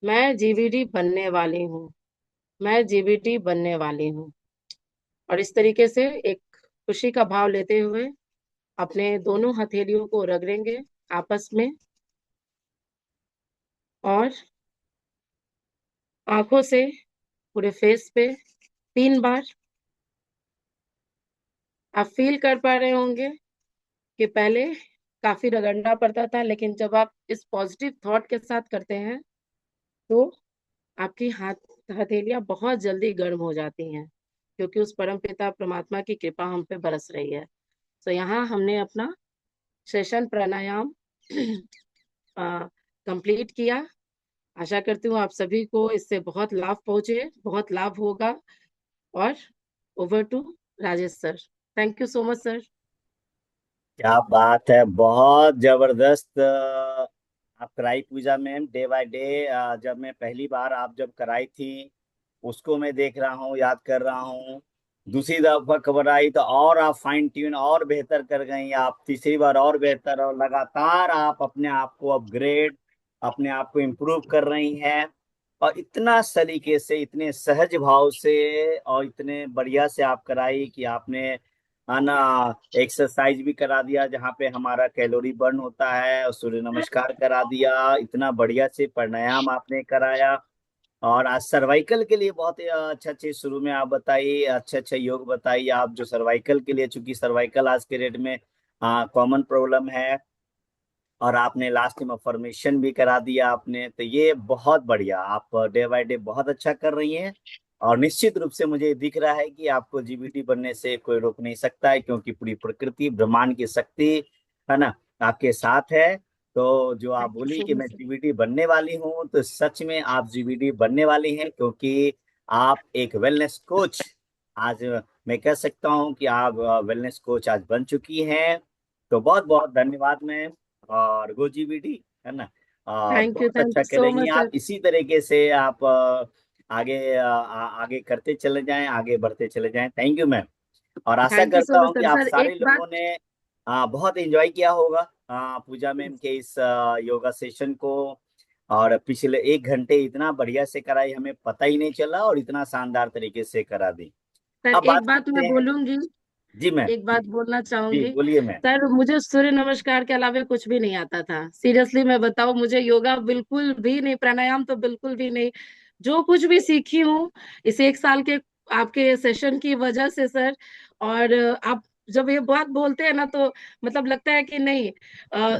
A: मैं जीबीडी बनने वाली हूँ। मैं जीबीडी बनने वाली हूँ। और इस तरीके से एक खुशी का भाव लेते हुए अपने दोनों हथेलियों को रगड़ेंगे आपस में और आंखों से पूरे फेस पे 3 बार। आप फील कर पा रहे होंगे कि पहले काफी रगड़ना पड़ता था, लेकिन जब आप इस पॉजिटिव थॉट के साथ करते हैं तो आपकी हथेलियां बहुत जल्दी गर्म हो जाती हैं, क्योंकि उस परम पिता परमात्मा की कृपा हम पे बरस रही है। तो यहाँ हमने अपना सेशन प्राणायाम कंप्लीट किया। आशा करती हूँ आप सभी को इससे बहुत लाभ पहुंचे, बहुत लाभ होगा। और over to Rajesh sir. Thank you so much sir.
B: क्या बात है, बहुत जबरदस्त। आप कराई Pooja ma'am day by day. जब मैं पहली बार आप जब कराई थी उसको मैं देख रहा हूँ, याद कर रहा हूँ। दूसरी दफा खबर आई तो और आप फाइन ट्यून और बेहतर कर गई आप, तीसरी बार और बेहतर, और लगातार आप अपने आप को अपग्रेड, अपने आप को इम्प्रूव कर रही हैं। और इतना सलीके से, इतने सहज भाव से और इतने बढ़िया से आप कराई कि आपने है ना एक्सरसाइज भी करा दिया जहाँ पे हमारा कैलोरी बर्न होता है, और सूर्य नमस्कार करा दिया, इतना बढ़िया से प्राणायाम आपने कराया। और आज सर्वाइकल के लिए बहुत ही अच्छा चीज शुरू में आप बताइए, अच्छे अच्छे योग बताइए आप जो सर्वाइकल के लिए, चूंकि सर्वाइकल आज के डेट में कॉमन प्रॉब्लम है। और आपने लास्ट में फॉर्मेशन भी करा दिया आपने, तो ये बहुत बढ़िया, आप डे बाय डे बहुत अच्छा कर रही हैं। और निश्चित रूप से मुझे दिख रहा है कि आपको जीबीटी बनने से कोई रोक नहीं सकता है, क्योंकि पूरी प्रकृति ब्रह्मांड की शक्ति है ना आपके साथ है। तो जो आप
A: थैंक यू
B: बोली
A: सो
B: कि
A: मच
B: मैं
A: सर।
B: जीबीटी बनने वाली हूँ, तो सच में आप जीबीटी बनने वाली हैं, क्योंकि आप एक वेलनेस कोच आज, मैं कह सकता हूँ कि आप वेलनेस कोच आज बन चुकी हैं। तो बहुत बहुत धन्यवाद मैम। और गो जीबीटी, है ना। बहुत
A: थैंक
B: अच्छा
A: यू सो
B: करेंगी
A: मच
B: आप,
A: सर।
B: इसी तरीके से आप आगे आगे करते चले जाएं, आगे बढ़ते चले जाएं। Thank you ma'am. और आशा
A: थैंक यू सो
B: करता
A: मच
B: हूँ कि
A: सर।
B: आप
A: सर
B: सारे
A: एक बात।
B: लोगों ने बहुत एंजॉय किया होगा पूजा मैम के इस योगा सेशन को। और पिछले 1 घंटे इतना बढ़िया से कराई, हमें पता ही नहीं चला, और इतना शानदार तरीके से करा दी।
A: सर
B: अब
A: एक
B: बात
A: बात
B: करते
A: मैं
B: हैं।
A: बोलूंगी,
B: जी मैम।
A: एक
B: जी
A: बात बोलना
B: जी,
A: चाहूंगी।
B: बोलिए मैम।
A: सर मुझे सूर्य नमस्कार के अलावा कुछ भी नहीं आता था, सीरियसली मैं बताऊं, मुझे योगा बिल्कुल भी नहीं, प्राणायाम तो बिल्कुल भी नहीं। जो कुछ भी सीखी हूँ इस 1 साल के आपके सेशन की वजह से सर। और आप जब ये बात बोलते हैं ना तो मतलब लगता है कि नहीं,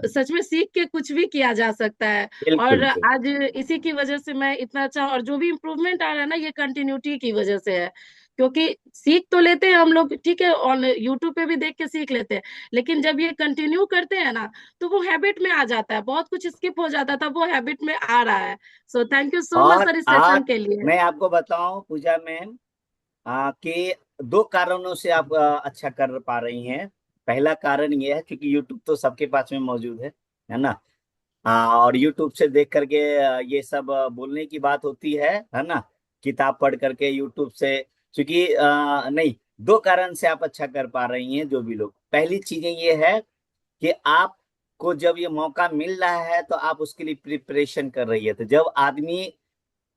A: सच में सीख के कुछ भी किया जा सकता है। और
B: बिल्कुल बिल्कुल।
A: आज इसी की वजह से मैं इतना अच्छा, और जो भी इम्प्रूवमेंट आ रहा है ना ये कंटिन्यूटी की वजह से है। क्योंकि सीख तो लेते हैं हम लोग, ठीक है, और यूट्यूब पे भी देख के सीख लेते हैं, लेकिन जब ये कंटिन्यू करते हैं ना तो वो हैबिट में आ जाता है। बहुत कुछ स्किप हो जाता था, वो हैबिट में आ रहा है। So thank you so much
B: और
A: सर इस
B: आज
A: सेशन के लिए।
B: मैं आपको बताऊं पूजा मैम, कि 2 कारणों से आप अच्छा कर पा रही हैं। पहला कारण ये है क्योंकि यूट्यूब तो सबके पास में मौजूद है ना। और यूट्यूब से देख करके ये सब बोलने की बात होती है ना। किताब पढ़ करके यूट्यूब से, क्योंकि नहीं, 2 कारण से आप अच्छा कर पा रही हैं। जो भी लोग, पहली चीजें ये है कि आपको जब ये मौका मिल रहा है तो आप उसके लिए प्रिपरेशन कर रही है। तो जब आदमी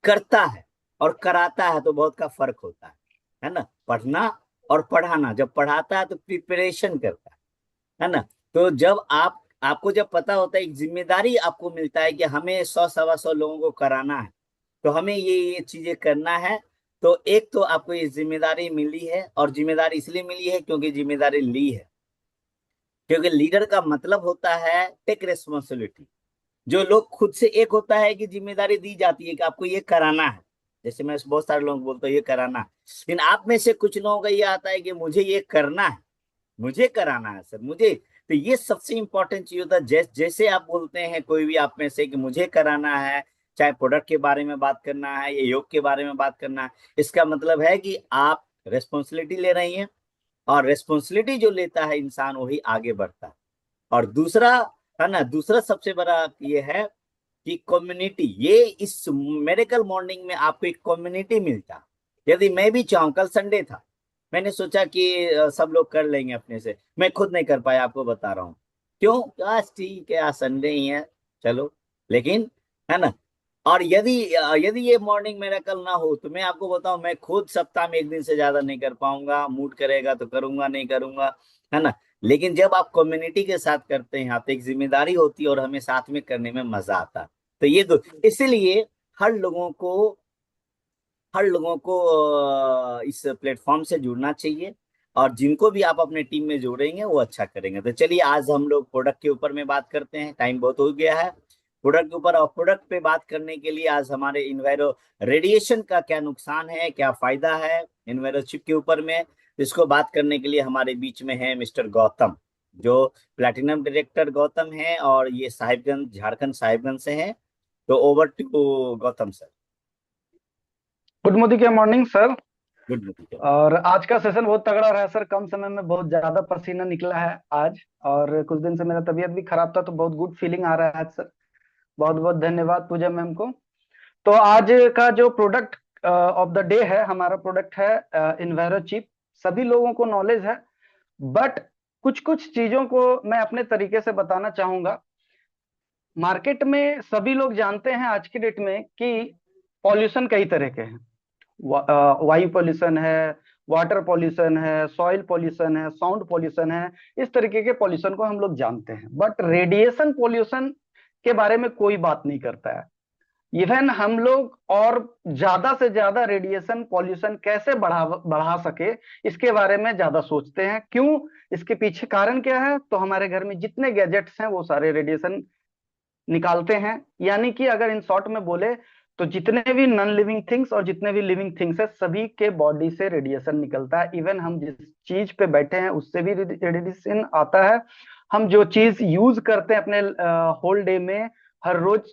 B: करता है और कराता है तो बहुत का फर्क होता है ना। पढ़ना और पढ़ाना, जब पढ़ाता है तो प्रिपरेशन करता है ना। तो जब आपको जब पता होता है, एक जिम्मेदारी आपको मिलता है कि हमें 100 सवा 100 लोगों को कराना है, तो हमें ये चीजें करना है। तो एक तो आपको ये जिम्मेदारी मिली है, और जिम्मेदारी इसलिए मिली है क्योंकि जिम्मेदारी ली है। क्योंकि लीडर का मतलब होता है टेक रेस्पॉन्सिबिलिटी। जो लोग खुद से एक होता है कि जिम्मेदारी दी जाती है कि आपको ये कराना है। जैसे मैं बहुत सारे लोग बोलते हैं ये कराना है, लेकिन आप में से कुछ लोगों का ये आता है कि मुझे ये करना है, मुझे कराना है सर, मुझे। तो ये सबसे इंपॉर्टेंट चीज होता है। जैसे आप बोलते हैं कोई भी आप में से कि मुझे कराना है, चाहे प्रोडक्ट के बारे में बात करना है या योग के बारे में बात करना है, इसका मतलब है कि आप रेस्पॉन्सिबिलिटी ले रही हैं। और रेस्पॉन्सिबिलिटी जो लेता है इंसान वही आगे बढ़ता है। और दूसरा, है ना, दूसरा सबसे बड़ा ये है कि कम्युनिटी, ये इस मेरेकल मॉर्निंग में आपको एक कम्युनिटी मिलता। यदि मैं भी चाहूँ, कल संडे था, मैंने सोचा कि सब लोग कर लेंगे अपने से, मैं खुद नहीं कर पाया, आपको बता रहा हूँ क्यों। बस ठीक है, आज संडे ही है, चलो। लेकिन, है ना। और यदि ये मॉर्निंग मेरेकल ना हो तो मैं आपको बताऊं, मैं खुद सप्ताह में 1 दिन से ज्यादा नहीं कर पाऊंगा। मूड करेगा तो करूंगा, नहीं करूंगा, है ना। लेकिन जब आप कम्युनिटी के साथ करते हैं तो एक जिम्मेदारी होती है, और हमें साथ में करने में मजा आता है। तो ये दो, इसीलिए हर लोगों को हर लोगों को इस प्लेटफॉर्म से जुड़ना चाहिए। और जिनको भी आप अपने टीम में जोड़ेंगे वो अच्छा करेंगे। तो चलिए आज हम लोग प्रोडक्ट के ऊपर में बात करते हैं, टाइम बहुत हो गया है प्रोडक्ट के ऊपर। और प्रोडक्ट पे बात करने के लिए आज हमारे इन्वायरो रेडिएशन का क्या नुकसान है, क्या फायदा है इन्वायरो चिप के ऊपर में, इसको बात करने के लिए हमारे बीच में है मिस्टर गौतम, जो प्लैटिनम डायरेक्टर गौतम है, और ये साहिबगंज, झारखंड साहिबगंज से हैं। तो over to Gautam sir.
C: Good morning क्या मॉर्निंग सर।
B: Good morning.
C: और आज का सेशन बहुत तगड़ा रहा है सर, कम समय में बहुत ज्यादा पसीना निकला है आज। और कुछ दिन से मेरा तबीयत भी खराब था, तो बहुत गुड फीलिंग आ रहा है आज सर। बहुत बहुत धन्यवाद पूजा मैम को। तो आज का जो प्रोडक्ट ऑफ द डे है, हमारा प्रोडक्ट है इन्वायरो चिप। सभी लोगों को नॉलेज है, बट कुछ कुछ चीजों को मैं अपने तरीके से बताना चाहूंगा। मार्केट में सभी लोग जानते हैं आज की डेट में कि पॉल्यूशन कई तरह के हैं। वायु पॉल्यूशन है, वाटर पॉल्यूशन है, सॉइल पॉल्यूशन है, साउंड पॉल्यूशन है। इस तरीके के पॉल्यूशन को हम लोग जानते हैं, बट रेडिएशन पॉल्यूशन के बारे में कोई बात नहीं करता है। इवन हम लोग और ज्यादा से ज्यादा रेडिएशन पॉल्यूशन कैसे बढ़ा बढ़ा सके, इसके बारे में ज्यादा सोचते हैं। क्यों? इसके पीछे कारण क्या है? तो हमारे घर में जितने गैजेट्स हैं वो सारे रेडिएशन निकालते हैं। यानी कि अगर इन शॉर्ट में बोले तो जितने भी नॉन लिविंग थिंग्स और जितने भी लिविंग थिंग्स है, सभी के बॉडी से रेडिएशन निकलता है। इवन हम जिस चीज पे बैठे हैं उससे भी रेडिएशन आता है। हम जो चीज यूज करते हैं अपने होल डे में, हर रोज,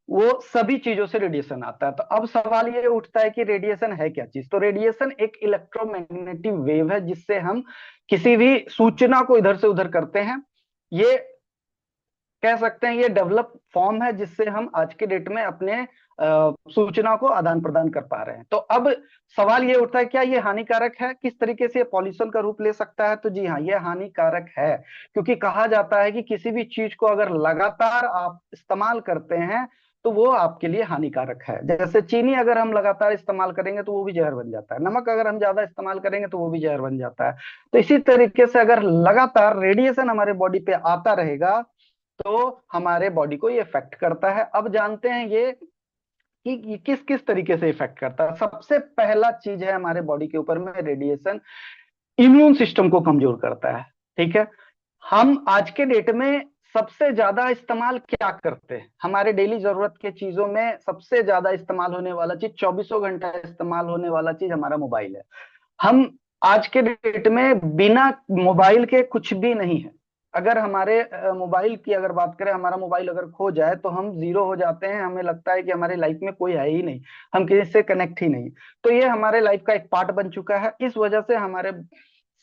C: वो सभी चीजों से रेडिएशन आता है। तो अब सवाल ये उठता है कि रेडिएशन है क्या चीज? तो रेडिएशन एक इलेक्ट्रोमैग्नेटिक वेव है, जिससे हम किसी भी सूचना को इधर से उधर करते हैं। ये कह सकते हैं ये डेवलप फॉर्म है, जिससे हम आज के डेट में अपने सूचना को आदान प्रदान कर पा रहे हैं। तो अब सवाल ये उठता है, क्या ये हानिकारक है? किस तरीके से ये पॉल्यूशन का रूप ले सकता है? तो जी हाँ, ये हानिकारक है। क्योंकि कहा जाता है कि किसी भी चीज को अगर लगातार आप इस्तेमाल करते हैं तो वो आपके लिए हानिकारक है। जैसे चीनी अगर हम लगातार इस्तेमाल करेंगे तो वो भी जहर बन जाता है, नमक अगर हम ज्यादा इस्तेमाल करेंगे तो वो भी जहर बन जाता है। तो इसी तरीके से अगर लगातार रेडिएशन हमारे बॉडी पे आता रहेगा तो हमारे बॉडी को ये इफेक्ट करता है। अब जानते हैं ये कि ये किस किस तरीके से इफेक्ट करता है। सबसे पहला चीज है हमारे बॉडी के ऊपर में, रेडिएशन इम्यून सिस्टम को कमजोर करता है। ठीक है, हम आज के डेट में सबसे ज्यादा इस्तेमाल क्या करते हैं? हमारे डेली जरूरत के चीजों में सबसे ज्यादा इस्तेमाल होने वाला चीज, चौबीसों घंटा इस्तेमाल होने वाला चीज हमारा मोबाइल है। हम आज के डेट में बिना मोबाइल के कुछ भी नहीं है। अगर हमारे मोबाइल की अगर बात करें, हमारा मोबाइल अगर खो जाए तो हम जीरो हो जाते हैं। हमें लगता है कि हमारी लाइफ में कोई है ही नहीं, हम किसी से कनेक्ट ही नहीं। तो ये हमारे लाइफ का एक पार्ट बन चुका है। इस वजह से हमारे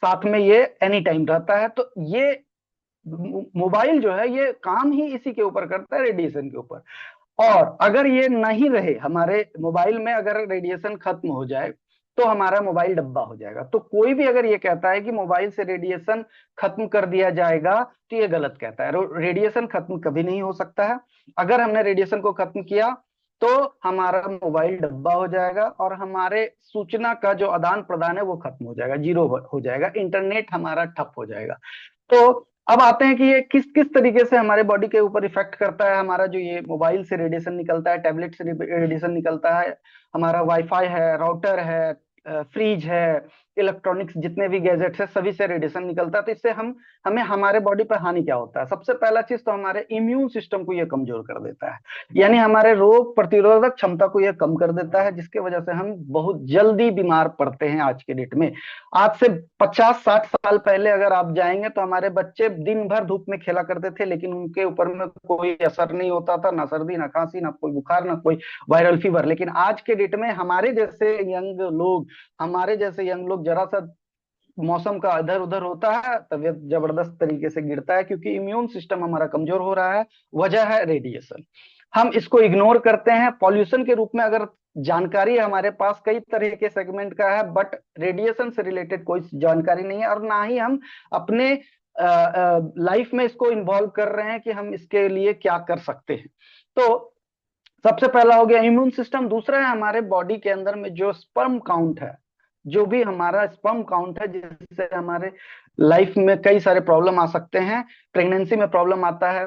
C: साथ में ये एनी टाइम रहता है। तो ये मोबाइल जो है ये काम ही इसी के ऊपर करता है, रेडिएशन के ऊपर। और अगर ये नहीं रहे, हमारे मोबाइल में अगर रेडिएशन खत्म हो जाए तो हमारा मोबाइल डब्बा हो जाएगा। तो कोई भी अगर ये कहता है कि मोबाइल से रेडिएशन खत्म कर दिया जाएगा तो ये गलत कहता है। रेडिएशन खत्म कभी नहीं हो सकता है। अगर हमने रेडिएशन को खत्म किया तो हमारा मोबाइल डब्बा हो जाएगा और हमारे सूचना का जो आदान प्रदान है वो खत्म हो जाएगा, जीरो हो जाएगा, इंटरनेट हमारा ठप हो जाएगा। तो अब आते हैं कि ये किस किस तरीके से हमारे बॉडी के ऊपर इफेक्ट करता है। हमारा जो ये मोबाइल से रेडिएशन निकलता है, टैबलेट से रेडिएशन निकलता है, हमारा वाईफाई है, राउटर है, फ्रिज है, इलेक्ट्रॉनिक्स जितने भी गैजेट्स है, सभी से रेडिएशन निकलता है। तो इससे हमें हमारे बॉडी पर हानि क्या होता है? सबसे पहला चीज तो हमारे इम्यून सिस्टम को ये कमजोर कर देता है। यानी हमारे रोग प्रतिरोधक क्षमता को ये कम कर देता है, जिसके वजह से हम बहुत जल्दी बीमार पड़ते हैं आज के डेट में। आज से 50-60 साल पहले अगर आप जाएंगे तो हमारे बच्चे दिन भर धूप में खेला करते थे, लेकिन उनके ऊपर में कोई असर नहीं होता था, ना सर्दी, ना खांसी, ना कोई बुखार, ना कोई वायरल फीवर। लेकिन आज के डेट में हमारे जैसे यंग लोग जरा सा मौसम का इधर उधर होता है, तबीयत जबरदस्त तरीके से गिरता है, क्योंकि इम्यून सिस्टम हमारा कमजोर हो रहा है। वजह है रेडिएशन। हम इसको इग्नोर करते हैं पॉल्यूशन के रूप में। अगर जानकारी हमारे पास कई तरह के सेगमेंट का है, बट रेडिएशन से रिलेटेड कोई जानकारी नहीं है, और ना ही हम अपने लाइफ में इसको इन्वॉल्व कर रहे हैं कि हम इसके लिए क्या कर सकते हैं। तो सबसे पहला हो गया इम्यून सिस्टम। दूसरा है हमारे बॉडी के अंदर में जो स्पर्म काउंट है, जो भी हमारा स्पर्म काउंट है, जिससे हमारे लाइफ में कई सारे प्रॉब्लम आ सकते हैं। प्रेगनेंसी में प्रॉब्लम आता है,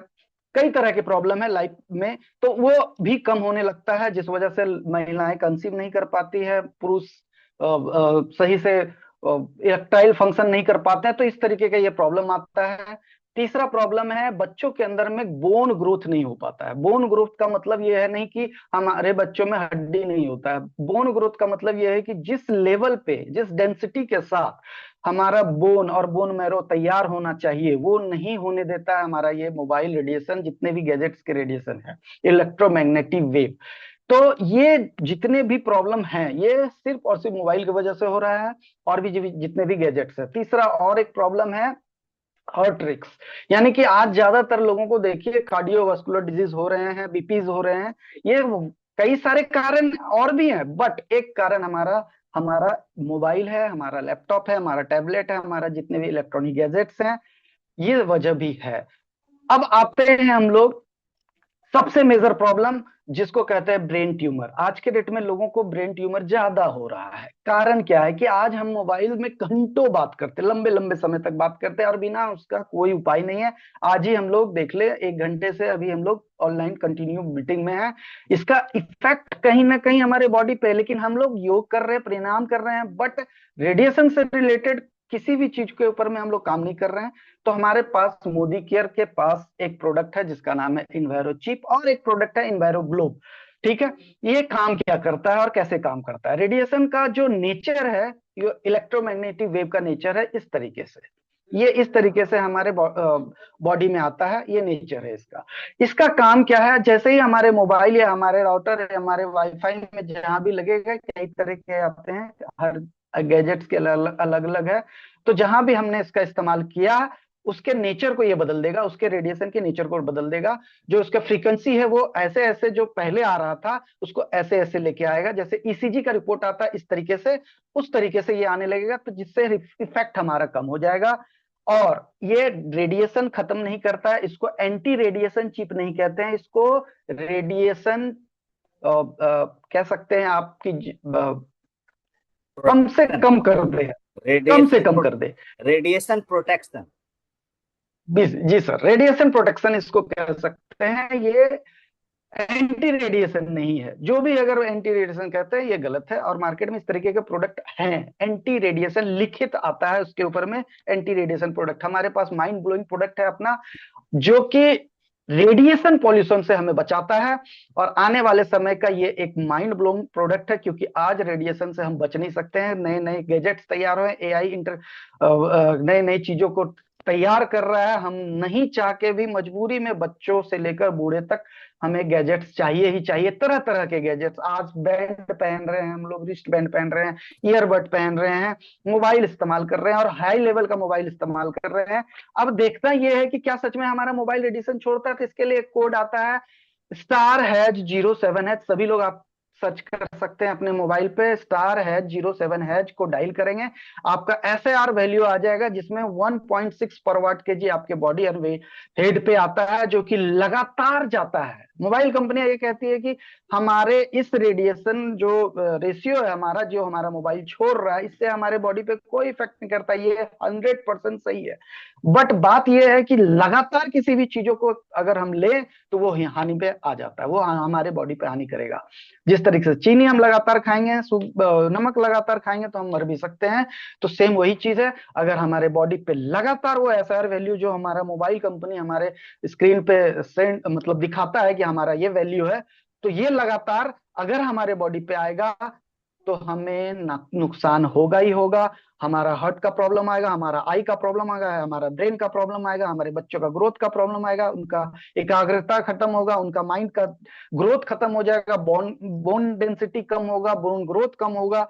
C: कई तरह के प्रॉब्लम है लाइफ में, तो वो भी कम होने लगता है, जिस वजह से महिलाएं कंसीव नहीं कर पाती है, पुरुष सही से इरेक्टाइल फंक्शन नहीं कर पाते हैं, तो इस तरीके का ये प्रॉब्लम आता है। तीसरा प्रॉब्लम है बच्चों के अंदर में बोन ग्रोथ नहीं हो पाता है। बोन ग्रोथ का मतलब ये है नहीं कि हमारे बच्चों में हड्डी नहीं होता है। बोन ग्रोथ का मतलब ये है कि जिस लेवल पे, जिस डेंसिटी के साथ हमारा बोन और बोन मैरो तैयार होना चाहिए, वो नहीं होने देता है हमारा ये मोबाइल रेडिएशन, जितने भी गैजेट्स के रेडिएशन है, इलेक्ट्रोमैग्नेटिक वेव। तो ये जितने भी प्रॉब्लम हैं ये सिर्फ और सिर्फ मोबाइल की वजह से हो रहा है, और भी जितने भी गैजेट्स है। तीसरा और एक प्रॉब्लम है हार्ट रिस्क, यानी कि आज ज्यादातर लोगों को देखिए कार्डियोवास्कुलर डिजीज हो रहे हैं, बीपीज हो रहे हैं। ये कई सारे कारण और भी हैं, बट एक कारण हमारा हमारा मोबाइल है, हमारा लैपटॉप है, हमारा टैबलेट है, हमारा जितने भी इलेक्ट्रॉनिक गैजेट्स हैं, ये वजह भी है। अब आते हैं हम लोग सबसे मेजर प्रॉब्लम, जिसको कहते हैं ब्रेन ट्यूमर। आज के डेट में लोगों को ब्रेन ट्यूमर ज्यादा हो रहा है। कारण क्या है कि आज हम मोबाइल में घंटों बात करते हैं, लंबे लंबे समय तक बात करते हैं, और बिना उसका कोई उपाय नहीं है। आज ही हम लोग देख ले, 1 घंटे से अभी हम लोग ऑनलाइन कंटिन्यू मीटिंग में है। इसका इफेक्ट कहीं ना कहीं हमारे बॉडी पे, लेकिन हम लोग योग कर रहे हैं, प्राणायाम कर रहे हैं, बट रेडिएशन से रिलेटेड किसी भी चीज के ऊपर में हम लोग काम नहीं कर रहे हैं। तो हमारे पास मोदी केयर के पास एक प्रोडक्ट है जिसका नाम है इन्वायरो चिप, और एक प्रोडक्ट है इन्वायरो ग्लोब। ठीक है, ये काम क्या करता है और कैसे काम करता है? रेडिएशन का जो नेचर है, ये इलेक्ट्रोमैग्नेटिक वेव का नेचर है इस तरीके से, ये इस तरीके से हमारे बॉडी में आता है, ये नेचर है इसका। इसका काम क्या है? जैसे ही हमारे मोबाइल या हमारे राउटर या हमारे वाईफाई में जहां भी लगेगा, कई तरह के आते हैं, हर गैजेट्स के अलग अलग है, तो जहां भी हमने इसका इस्तेमाल किया, उसके नेचर को ये बदल देगा, उसके रेडिएशन के नेचर को बदल देगा। जो उसका फ्रीक्वेंसी है वो ऐसे ऐसे, जो पहले आ रहा था उसको ऐसे ऐसे लेके आएगा। जैसे ईसीजी का रिपोर्ट आता है इस तरीके से, उस तरीके से ये आने लगेगा, तो जिससे इफेक्ट हमारा कम हो जाएगा। और ये रेडिएशन खत्म नहीं करता है, इसको एंटी रेडिएशन चिप नहीं कहते हैं, इसको रेडिएशन कह सकते हैं आपकी कम से
B: प्रोटेक्शन,
C: कम कर दे, कम से कम कर दे।
B: Radiation protection.
C: जी सर, रेडिएशन प्रोटेक्शन इसको कह सकते हैं। ये एंटी रेडिएशन नहीं है। जो भी अगर एंटी रेडिएशन कहते हैं ये गलत है, और मार्केट में इस तरीके के प्रोडक्ट हैं, एंटी रेडिएशन लिखित आता है उसके ऊपर में, एंटी रेडिएशन प्रोडक्ट। हमारे पास माइंड ब्लोइंग प्रोडक्ट है अपना, जो कि रेडिएशन पॉल्यूशन से हमें बचाता है। और आने वाले समय का ये एक माइंड ब्लोइंग प्रोडक्ट है, क्योंकि आज रेडिएशन से हम बच नहीं सकते हैं। नए नए गैजेट्स तैयार हुए, एआई नए नए चीजों को तैयार कर रहा है। हम नहीं चाह के भी मजबूरी में बच्चों से लेकर बूढ़े तक हमें गैजेट्स चाहिए ही चाहिए, तरह तरह के गैजेट्स। आज बैंड पहन रहे हैं हम लोग, रिस्ट बैंड पहन रहे हैं, ईयरबड पहन रहे हैं, मोबाइल इस्तेमाल कर रहे हैं, और हाई लेवल का मोबाइल इस्तेमाल कर रहे हैं। अब देखना यह है कि क्या सच में हमारा मोबाइल रेडिएशन छोड़ता है। तो इसके लिए एक कोड आता है, *#07#। सभी लोग आप सर्च कर सकते हैं अपने मोबाइल पे, *#07# को डायल करेंगे, आपका SAR वैल्यू आ जाएगा, जिसमें 1.6 पर वाट के जी आपके बॉडी और हेड पे आता है, जो कि लगातार जाता है। मोबाइल कंपनियां ये कहती है कि हमारे इस रेडिएशन जो रेशियो है हमारा, जो हमारा मोबाइल छोड़ रहा है, इससे हमारे बॉडी पे कोई इफेक्ट नहीं करता। ये 100% सही है। बट बात यह है कि लगातार किसी भी चीजों को अगर हम लें तो वो हानि पे आ जाता है, वो हमारे बॉडी पे हानि करेगा। जिस तरीके से चीनी हम लगातार खाएंगे, नमक लगातार खाएंगे तो हम मर भी सकते हैं। तो सेम वही चीज है, अगर हमारे बॉडी पे लगातार वो SAR वैल्यू जो हमारा मोबाइल कंपनी हमारे स्क्रीन पे सेंड मतलब दिखाता है कि हमारा ये वैल्यू है, तो ये लगातार अगर हमारे बॉडी पे आएगा तो हमें नुकसान होगा ही होगा। हमारा हार्ट का प्रॉब्लम आएगा, हमारा आई का प्रॉब्लम आएगा, हमारा ब्रेन का प्रॉब्लम आएगा, हमारे बच्चों का ग्रोथ का प्रॉब्लम आएगा, उनका एकाग्रता खत्म होगा, उनका माइंड का ग्रोथ खत्म हो जाएगा, बोन बोन डेंसिटी कम होगा, बोन ग्रोथ कम होगा।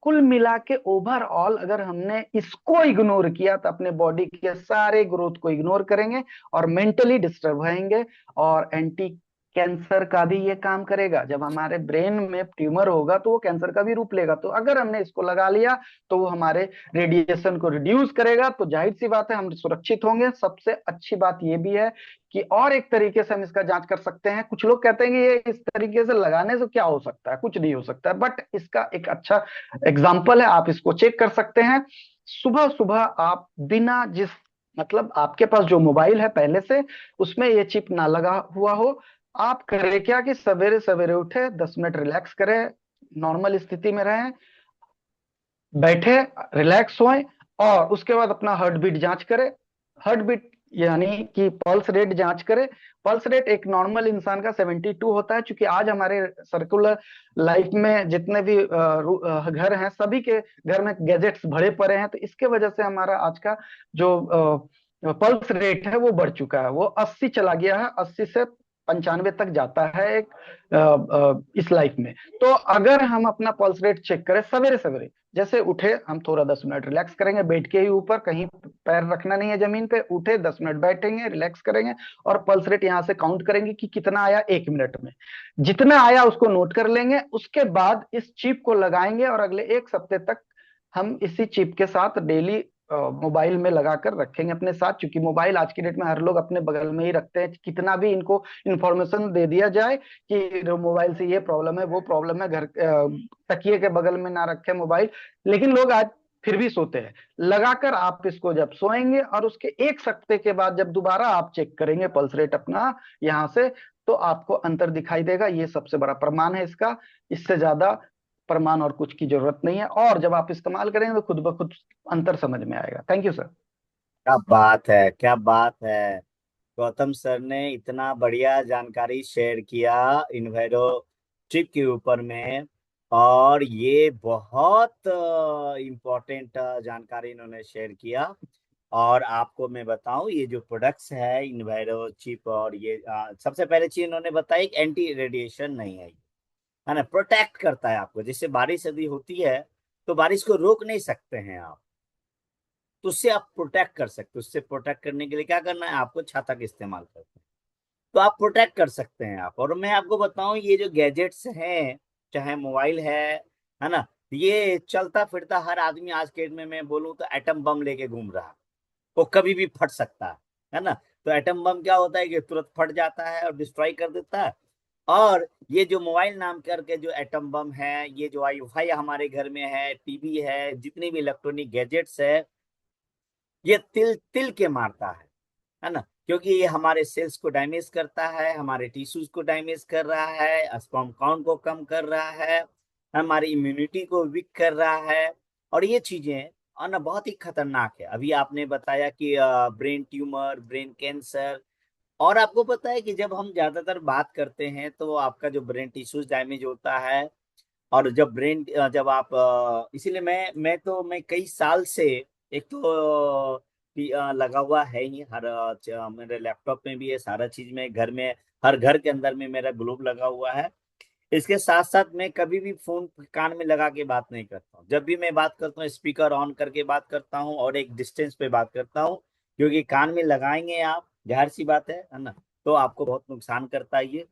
C: कुल मिला के ओवरऑल अगर हमने इसको इग्नोर किया तो अपने बॉडी के सारे ग्रोथ को इग्नोर करेंगे और मेंटली डिस्टर्ब रहेंगे। और एंटी कैंसर का भी ये काम करेगा। जब हमारे ब्रेन में ट्यूमर होगा तो वो कैंसर का भी रूप लेगा। तो अगर हमने इसको लगा लिया तो वो हमारे रेडिएशन को रिड्यूस करेगा, तो जाहिर सी बात है हम सुरक्षित होंगे। सबसे अच्छी बात ये भी है कि और एक तरीके से हम इसका जांच कर सकते हैं। कुछ लोग कहते हैं कि ये इस तरीके से लगाने से क्या हो सकता है, कुछ नहीं हो सकता है, बट इसका एक अच्छा एग्जाम्पल है, आप इसको चेक कर सकते हैं। सुबह सुबह आप बिना जिस मतलब आपके पास जो मोबाइल है पहले से उसमें ये चिप ना लगा हुआ हो, आप करें क्या कि सवेरे सवेरे उठे, 10 मिनट रिलैक्स करें, नॉर्मल स्थिति में रहें, बैठे, रिलैक्स होएं, और उसके बाद अपना हार्ट बीट जांच करें। हार्ट बीट यानी कि पल्स रेट जांच करें। पल्स रेट एक नॉर्मल इंसान का 72 होता है। क्योंकि आज हमारे सर्कुलर लाइफ में जितने भी घर हैं, सभी के घर में गैजेट्स भरे पड़े हैं, तो इसके वजह से हमारा आज का जो पल्स रेट है वो बढ़ चुका है। वो 80 चला गया है, 80 से 95 तक जाता है एक इस लाइफ में। तो अगर हम अपना पल्स रेट चेक करें सवेरे सवेरे, जैसे उठे हम थोड़ा 10 मिनट रिलैक्स करेंगे, बेड के ही ऊपर, कहीं पैर रखना नहीं है जमीन पे, उठे 10 मिनट बैठेंगे, रिलैक्स करेंगे, और पल्स रेट यहाँ से काउंट करेंगे कि कितना आया 1 मिनट में। जितना आया उसको नोट कर लेंगे, उसके बाद इस चिप को लगाएंगे, और अगले 1 हफ्ते तक हम इसी चिप के साथ डेली मोबाइल में लगा कर रखेंगे अपने साथ। क्योंकि मोबाइल आज की डेट में हर लोग अपने बगल में ही रखते हैं। कितना भी इनको इंफॉर्मेशन दे दिया जाए कि मोबाइल से ये प्रॉब्लम है, वो प्रॉब्लम है, घर तकिए के बगल में ना रखे मोबाइल, लेकिन लोग आज फिर भी सोते हैं। लगाकर आप इसको जब सोएंगे, और उसके 1 हफ्ते के बाद जब दोबारा आप चेक करेंगे पल्स रेट अपना यहाँ से, तो आपको अंतर दिखाई देगा। ये सबसे बड़ा प्रमाण है इसका। इससे ज्यादा प्रमाण और कुछ की जरूरत नहीं है, और जब आप इस्तेमाल करेंगे तो खुद ब खुद अंतर समझ में आएगा। Thank you sir.
B: क्या बात है, क्या बात है। गौतम सर ने इतना बढ़िया जानकारी शेयर किया इन्वायरो चिप के ऊपर में। और ये बहुत इम्पोर्टेंट जानकारी इन्होंने शेयर किया। और आपको मैं बताऊं, ये जो प्रोडक्ट्स है इन्वायरो चिप, और ये सबसे पहले चीज इन्होंने बताई कि एंटी रेडिएशन नहीं है ना, प्रोटेक्ट करता है आपको। जैसे बारिश यदि होती है तो बारिश को रोक नहीं सकते हैं आप, तो उससे आप प्रोटेक्ट कर सकते हो। उससे प्रोटेक्ट करने के लिए क्या करना है, आपको छाता का इस्तेमाल करना है, तो आप प्रोटेक्ट कर सकते हैं आप। और मैं आपको बताऊं, ये जो गैजेट्स हैं, चाहे मोबाइल है ना, ये चलता फिरता हर आदमी आज के डेट में, मैं बोलूं तो एटम बम लेके घूम रहा है। वो कभी भी फट सकता है ना। तो एटम बम क्या होता है कि तुरंत फट जाता है और डिस्ट्रॉय कर देता है। और ये जो मोबाइल नाम करके जो एटम बम है, ये जो वाईफाई हमारे घर में है, टीवी है, जितने भी इलेक्ट्रॉनिक गैजेट्स है, ये तिल तिल के मारता है ना। क्योंकि ये हमारे सेल्स को डैमेज करता है, हमारे टिश्यूज को डैमेज कर रहा है, स्पर्म काउंट को कम कर रहा है, हमारी इम्यूनिटी को वीक कर रहा है। और ये चीजें और ना बहुत ही खतरनाक है। अभी आपने बताया कि ब्रेन ट्यूमर, ब्रेन कैंसर। और आपको पता है कि जब हम ज्यादातर बात करते हैं तो आपका जो ब्रेन टिश्यूज डैमेज होता है। और जब जब आप इसीलिए मैं कई साल से, एक तो लगा हुआ है ही हर मेरे लैपटॉप में भी है, सारा चीज में घर में, हर घर के अंदर में मेरा ग्लोब लगा हुआ है। इसके साथ साथ मैं कभी भी फोन कान में लगा के बात नहीं करता हूँ। जब भी मैं बात करता हूँ स्पीकर ऑन करके बात करता हूँ, और एक डिस्टेंस पे बात करता हूँ। क्योंकि कान में लगाएंगे आप, जाहिर सी बात है ना, तो आपको बहुत नुकसान करता है ये,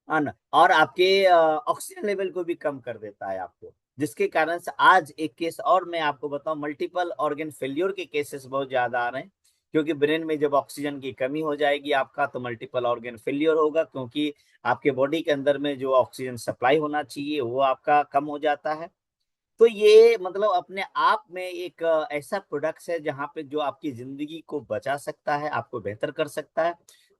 B: है ना। और आपके ऑक्सीजन लेवल को भी कम कर देता है आपको, जिसके कारण से आज एक केस और मैं आपको बताऊं, मल्टीपल ऑर्गन फेल्योर के केसेस बहुत ज्यादा आ रहे हैं। क्योंकि ब्रेन में जब ऑक्सीजन की कमी हो जाएगी आपका, तो मल्टीपल ऑर्गन फेल्योर होगा। क्योंकि आपके बॉडी के अंदर में जो ऑक्सीजन सप्लाई होना चाहिए वो आपका कम हो जाता है। तो ये मतलब अपने आप में एक ऐसा प्रोडक्ट है जहां पे जो आपकी जिंदगी को बचा सकता है, आपको बेहतर कर सकता है।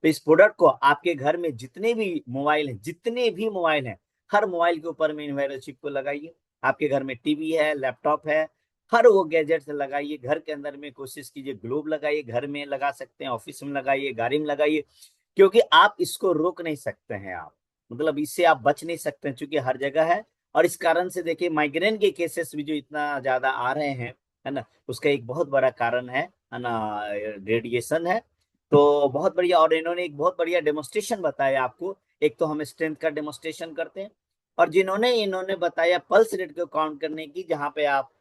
B: तो इस प्रोडक्ट को आपके घर में जितने भी मोबाइल हैं, हर मोबाइल के ऊपर में इन्वायरो चिप को लगाइए। आपके घर में टीवी है, लैपटॉप है, हर वो गैजेट से लगाइए। घर के अंदर में कोशिश कीजिए ग्लोब लगाइए, घर में लगा सकते हैं, ऑफिस में लगाइए, गाड़ी में लगाइए। क्योंकि आप इसको रोक नहीं सकते हैं, आप मतलब इससे आप बच नहीं सकते हैं, क्योंकि हर जगह है। और इस कारण से देखिए माइग्रेन के केसेस भी जो इतना ज्यादा आ रहे हैं, है ना, उसका एक बहुत बड़ा कारण है ना, रेडिएशन है। तो बहुत बढ़िया। और इन्होंने एक बहुत बढ़िया डेमोस्ट्रेशन बताया आपको। एक तो हम स्ट्रेंथ का डेमोस्ट्रेशन करते हैं, और जिन्होंने इन्होंने बताया पल्स रेट को काउंट करने की, जहां पे आप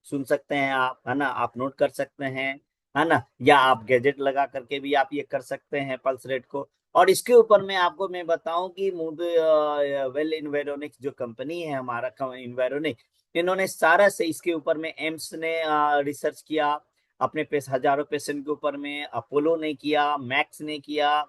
B: सुन सकते हैं आप, है ना, आप नोट कर सकते हैं, है ना, या आप गैजेट लगा करके भी आप ये कर सकते हैं पल्स रेट को। और इसके ऊपर में आपको मैं बताऊं कि वेल इन्वायरोनिक्स जो कंपनी है हमारा इन्वायरोनिक, इन्होंने सारा से इसके ऊपर में एम्स ने रिसर्च किया, अपने हजारों पेशेंट के ऊपर में। अपोलो ने किया, मैक्स ने किया,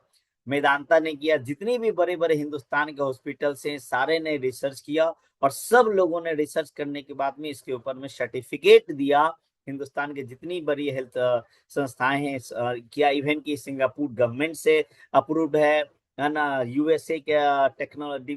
B: मेदांता ने किया, जितने भी बड़े बड़े हिंदुस्तान के हॉस्पिटल्स हैं सारे ने रिसर्च किया। और सब लोगों ने रिसर्च करने के बाद में इसके ऊपर में सर्टिफिकेट दिया। हिंदुस्तान के जितनी बड़ी हेल्थ संस्थाएं हैं किया, इवन की सिंगापुर गवर्नमेंट से अप्रूव्ड है ना, यूएसए के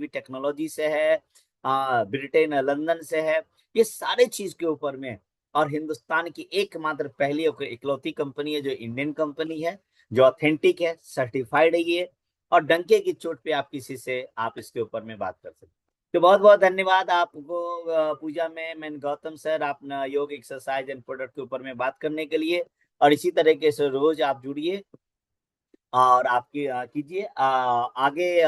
B: टेक्नोलॉजी से है, ब्रिटेन लंदन से है। ये सारे चीज के ऊपर में। और हिंदुस्तान की एकमात्र पहली और इकलौती कंपनी है जो इंडियन कंपनी है, जो ऑथेंटिक है, सर्टिफाइड है ये, और डंके की चोट पे आप किसी से आप इसके ऊपर में बात कर सकते हैं। तो बहुत बहुत धन्यवाद आपको पूजा मैम, गौतम सर, आप योग एक्सरसाइज एंड प्रोडक्ट के ऊपर में बात करने के लिए। और इसी तरीके से रोज आप जुड़िए और आपकी कीजिए आगे